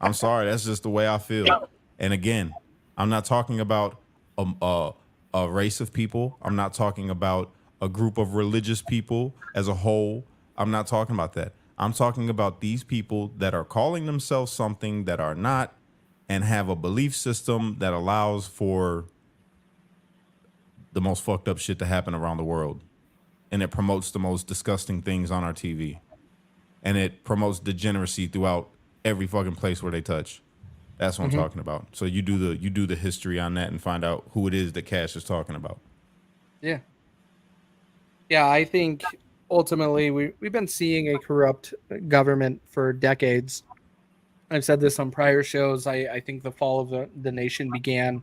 I'm sorry. That's just the way I feel. And again, I'm not talking about a race of people. I'm not talking about a group of religious people as a whole. I'm not talking about that. I'm talking about these people that are calling themselves something that are not, and have a belief system that allows for the most fucked up shit to happen around the world. And it promotes the most disgusting things on our TV. And it promotes degeneracy throughout every fucking place where they touch. That's what I'm talking about. So you do the history on that and find out who it is that Cash is talking about. Yeah. Yeah, I think ultimately we've been seeing a corrupt government for decades. I've said this on prior shows. I think the fall of the nation began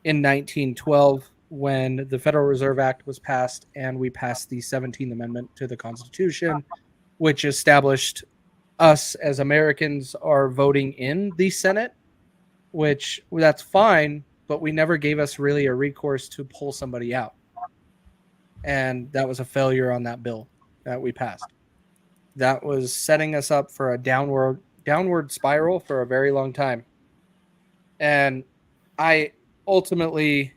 in 1912 when the Federal Reserve Act was passed and we passed the 17th Amendment to the Constitution, which established us as Americans are voting in the Senate, which that's fine, but we never gave us really a recourse to pull somebody out. And that was a failure on that bill that we passed. That was setting us up for a downward spiral for a very long time. And I ultimately,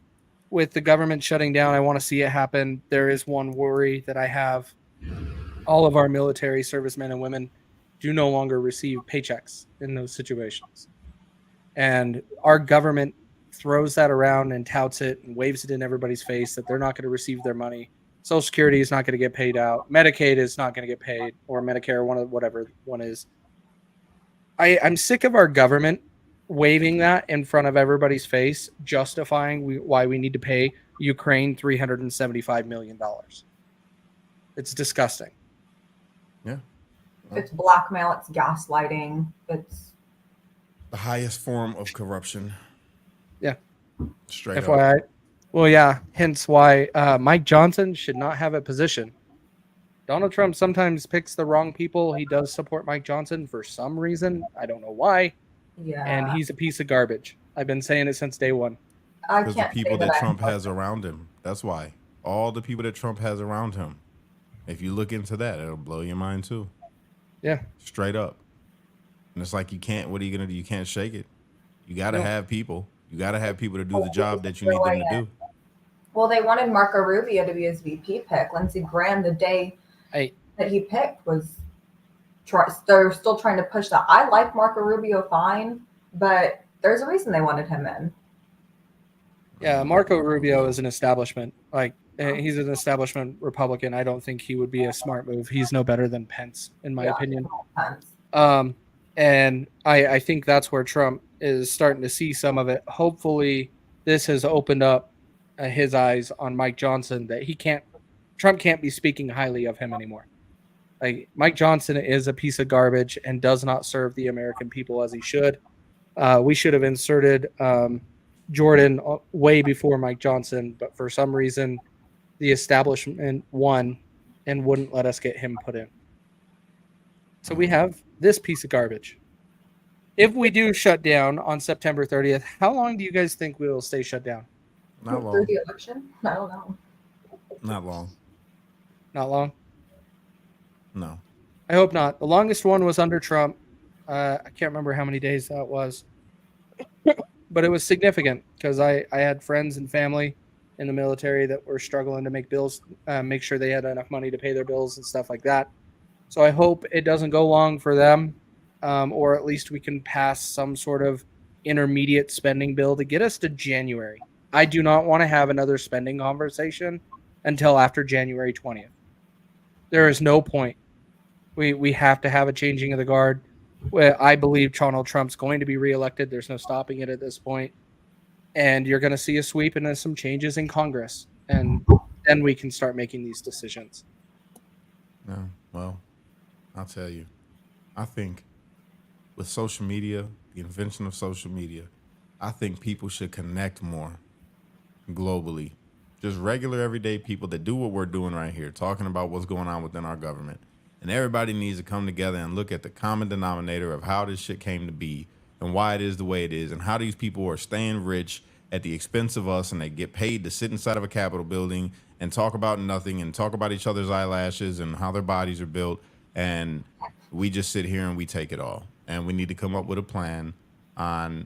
with the government shutting down, I want to see it happen. There is one worry that I have. All of our military servicemen and women do no longer receive paychecks in those situations. And our government throws that around and touts it and waves it in everybody's face that they're not going to receive their money. Social Security is not going to get paid out. Medicaid is not going to get paid, or Medicare, whatever one is. I'm sick of our government waving that in front of everybody's face, justifying why we need to pay Ukraine $375 million. It's disgusting. Yeah. It's blackmail. It's gaslighting. It's The highest form of corruption. Yeah. Straight FYI. up. Well, yeah. Hence why Mike Johnson should not have a position. Donald Trump sometimes picks the wrong people. He does support Mike Johnson for some reason. I don't know why. yeah. And he's a piece of garbage. I've been saying it since day one. I Because the can't people say that I Trump support has around him. That's why. All the people that Trump has around him. If you look into that, it'll blow your mind too. Yeah. Straight up. And it's like, you can't, what are you going to do? You can't shake it. You got to No. have people. You got to have people to do the job that you need them to do. Well, they wanted Marco Rubio to be his VP pick. Lindsey Graham, the day that he picked, was they're still trying to push that. I like Marco Rubio fine, but there's a reason they wanted him in. Yeah, Marco Rubio is an establishment. Like, he's an establishment Republican. I don't think he would be a smart move. He's no better than Pence, in my opinion. And I think that's where Trump is starting to see some of it. Hopefully, this has opened up his eyes on Mike Johnson that Trump can't be speaking highly of him anymore. Like, Mike Johnson is a piece of garbage and does not serve the American people as he should. We should have inserted Jordan way before Mike Johnson, but for some reason, the establishment won and wouldn't let us get him put in. So we have this piece of garbage. If we do shut down on September 30th, how long do you guys think we will stay shut down? Not Through long. the election? I don't know. Not long. Not long? No. I hope not. The longest one was under Trump. I can't remember how many days that was. But it was significant because I had friends and family in the military that were struggling to make bills, make sure they had enough money to pay their bills and stuff like that. So I hope it doesn't go long for them, or at least we can pass some sort of intermediate spending bill to get us to January. I do not want to have another spending conversation until after January 20th. There is no point. We have to have a changing of the guard. I believe Donald Trump's going to be reelected. There's no stopping it at this point. And you're going to see a sweep and some changes in Congress. And then we can start making these decisions. No. Well, I'll tell you. I think with social media, the invention of social media, I think people should connect more globally. Just regular, everyday people that do what we're doing right here, talking about what's going on within our government. And everybody needs to come together and look at the common denominator of how this shit came to be and why it is the way it is and how these people are staying rich at the expense of us, and they get paid to sit inside of a Capitol building and talk about nothing and talk about each other's eyelashes and how their bodies are built. And we just sit here and we take it all. And we need to come up with a plan on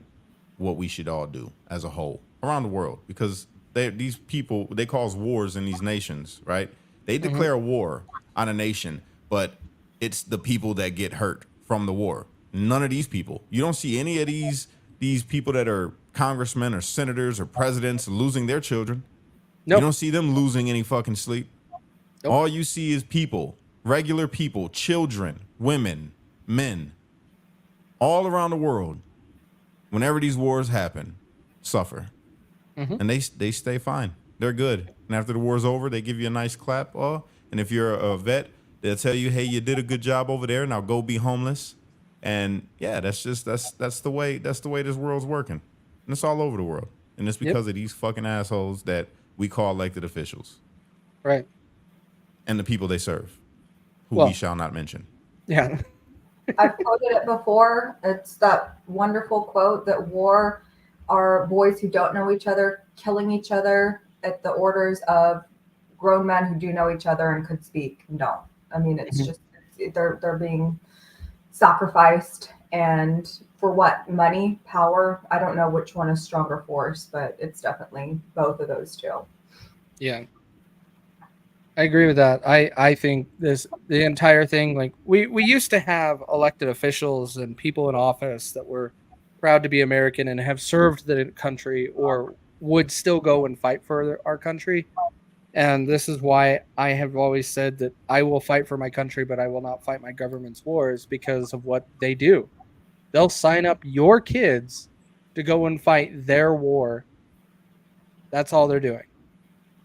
what we should all do as a whole around the world, because these people, they cause wars in these nations, right? They declare war on a nation, but it's the people that get hurt from the war. None of these people. You don't see any of these people that are congressmen or senators or presidents losing their children. Nope. You don't see them losing any fucking sleep. Nope. All you see is people, regular people, children, women, men, all around the world, whenever these wars happen, suffer. And they stay fine. They're good. And after the war's over, they give you a nice clap. Oh, and if you're a vet, they'll tell you, hey, you did a good job over there. Now go be homeless. And yeah, that's the way this world's working. And it's all over the world. And it's because of these fucking assholes that we call elected officials. Right. And the people they serve, who we shall not mention. Yeah. I've quoted it before. It's that wonderful quote that war are boys who don't know each other, killing each other at the orders of grown men who do know each other and could speak and don't. I mean, it's just, they're being sacrificed, and for what? Money, power? I don't know which one is stronger force, but it's definitely both of those two. Yeah. I agree with that. I think the entire thing, like we used to have elected officials and people in office that were proud to be American and have served the country or would still go and fight for our country. And this is why I have always said that I will fight for my country, but I will not fight my government's wars, because of what they do. They'll sign up your kids to go and fight their war. That's all they're doing.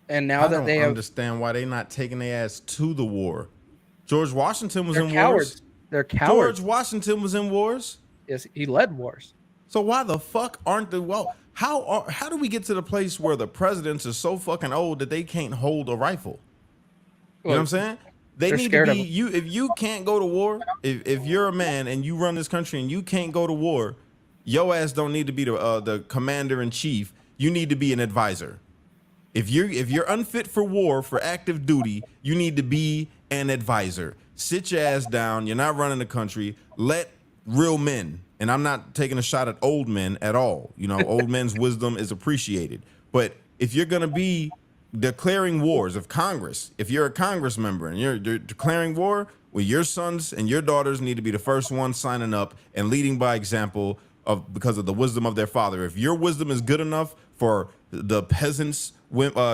And now that they understand why they're not taking their ass to the war. George Washington was in cowards. wars. They're cowards. George Washington was in wars. Yes, he led wars. So why the fuck aren't the how do we get to the place where the presidents are so fucking old that they can't hold a rifle? You know what I'm saying? They need to be if you can't go to war, if you're a man and you run this country and you can't go to war, your ass don't need to be the commander in chief. You need to be an advisor. If you're unfit for war, for active duty, you need to be an advisor. Sit your ass down. You're not running the country. Let real men, and I'm not taking a shot at old men at all. You know, old men's wisdom is appreciated. But if you're going to be declaring wars of Congress, if you're a Congress member and you're declaring war, well, your sons and your daughters need to be the first ones signing up and leading by example because of the wisdom of their father. If your wisdom is good enough for the peasants'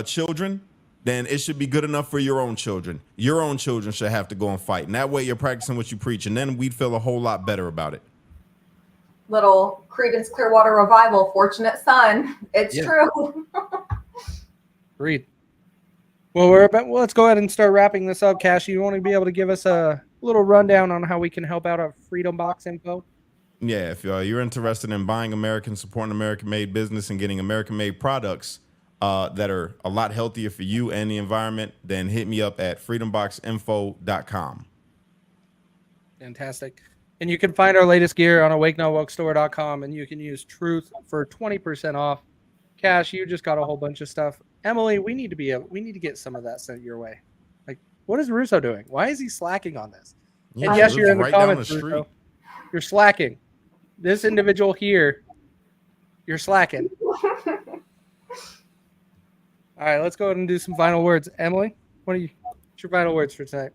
children, then it should be good enough for your own children. Your own children should have to go and fight. And that way you're practicing what you preach. And then we'd feel a whole lot better about it. Little Creedence Clearwater Revival, Fortunate Son. It's true. Agreed. Well, let's go ahead and start wrapping this up. Cash, you want to be able to give us a little rundown on how we can help out at Freedom Box Info? Yeah, if you're interested in buying American, supporting American-made business, and getting American-made products that are a lot healthier for you and the environment, then hit me up at freedomboxinfo.com. Fantastic. And you can find our latest gear on awakenotwokestore.com, and you can use Truth for 20% off. Cash, you just got a whole bunch of stuff. Emily, we need to get some of that sent your way. Like, what is Russo doing? Why is he slacking on this? Yeah, and yes, you're in the right comments, down the Russo. You're slacking. This individual here, you're slacking. All right, let's go ahead and do some final words. Emily, what's your final words for tonight?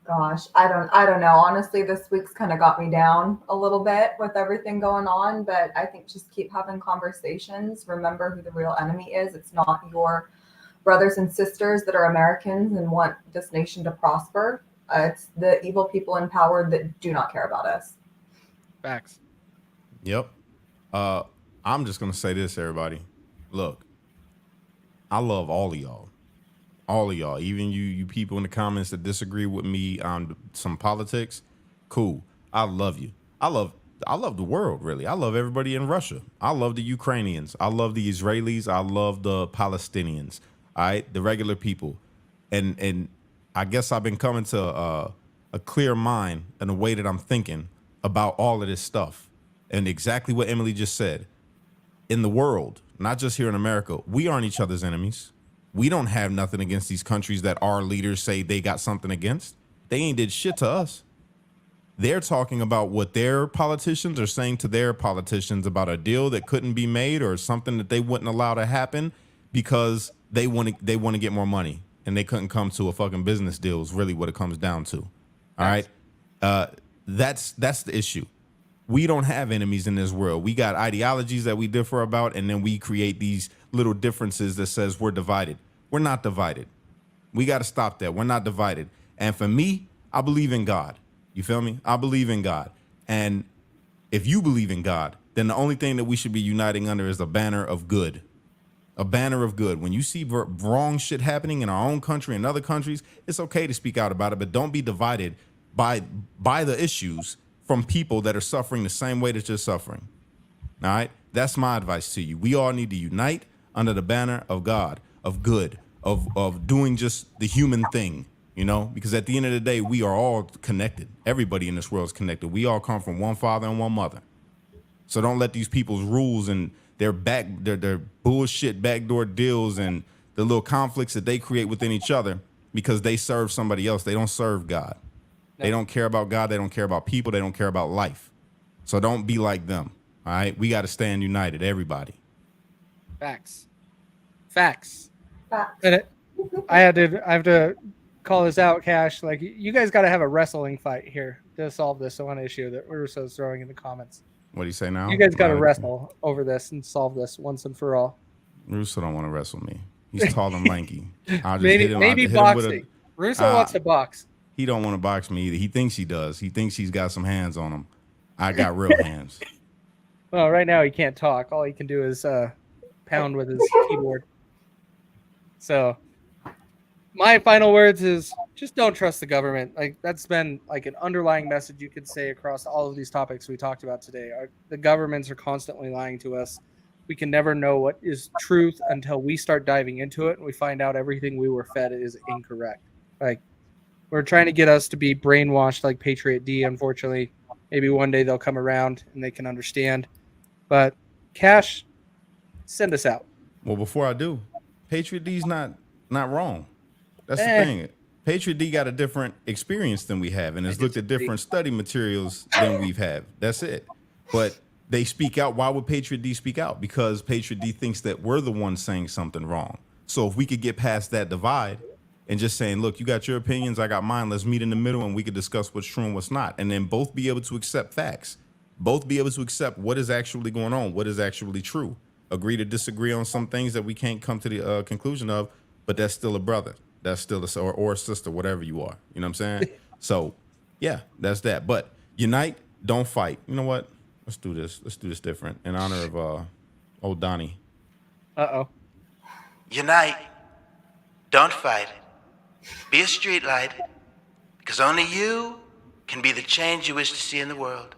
Gosh, I don't know. Honestly, this week's kind of got me down a little bit with everything going on, but I think just keep having conversations. Remember who the real enemy is. It's not your brothers and sisters that are Americans and want this nation to prosper. It's the evil people in power that do not care about us. Facts. Yep. I'm just going to say this, everybody. Look, I love all of y'all. All of y'all, even you people in the comments that disagree with me on some politics, cool. I love you. I love the world, really. I love everybody in Russia. I love the Ukrainians. I love the Israelis. I love the Palestinians. All right, the regular people. And I guess I've been coming to a clear mind and a way that I'm thinking about all of this stuff. And exactly what Emily just said. In the world, not just here in America, we aren't each other's enemies. We don't have nothing against these countries that our leaders say they got something against. They ain't did shit to us. They're talking about what their politicians are saying to their politicians about a deal that couldn't be made or something that they wouldn't allow to happen because they want to get more money and they couldn't come to a fucking business deal is really what it comes down to. All right. That's the issue. We don't have enemies in this world. We got ideologies that we differ about, and then we create these little differences that says we're divided. We're not divided. We got to stop that. We're not divided. And for me, I believe in God. You feel me? I believe in God. And if you believe in God, then the only thing that we should be uniting under is a banner of good. a banner of good. When you see wrong shit happening in our own country and other countries, it's okay to speak out about it, but don't be divided by the issues from people that are suffering the same way that you're suffering. All right? That's my advice to you. We all need to unite under the banner of God, of good, of doing just the human thing, you know, because at the end of the day, we are all connected. Everybody in this world is connected. We all come from one father and one mother. So don't let these people's rules and their bullshit backdoor deals and the little conflicts that they create within each other because they serve somebody else. They don't serve God. No. They don't care about God. They don't care about people. They don't care about life. So don't be like them. All right. We got to stand united, everybody. Facts. And I have to call this out, Cash. Like, you guys got to have a wrestling fight here to solve this one issue that Russo's throwing in the comments. What do you say now? You guys got to wrestle over this and solve this once and for all. Russo don't want to wrestle me. He's tall and lanky. I'll just maybe boxing. Russo wants to box. He don't want to box me either. He thinks he does. He thinks he's got some hands on him. I got real hands. Well, right now he can't talk. All he can do is pound with his keyboard. So my final words is just don't trust the government. Like, that's been like an underlying message you could say across all of these topics we talked about today. The governments are constantly lying to us. We can never know what is truth until we start diving into it and we find out everything we were fed is incorrect. Like, we're trying to get us to be brainwashed like Patriot D, unfortunately. Maybe one day they'll come around and they can understand. But Cash, send us out. Well, before I do, Patriot D's not wrong. That's the thing. Patriot D got a different experience than we have and has looked at different study materials than we've had. That's it. But they speak out. Why would Patriot D speak out? Because Patriot D thinks that we're the ones saying something wrong. So if we could get past that divide and just saying, look, you got your opinions, I got mine, let's meet in the middle and we could discuss what's true and what's not. And then both be able to accept facts. Both be able to accept what is actually going on, what is actually true. Agree to disagree on some things that we can't come to the conclusion of, but that's still a brother. That's still or a sister, whatever you are. You know what I'm saying? So, yeah, that's that. But unite, don't fight. You know what? Let's do this. Let's do this different in honor of old Donnie. Uh-oh. Unite, don't fight. Be a street light, because only you can be the change you wish to see in the world.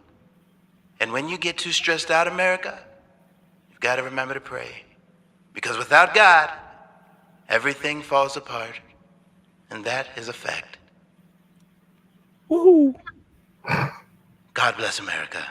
And when you get too stressed out, America, you've got to remember to pray. Because without God, everything falls apart. And that is a fact. Woohoo! God bless America.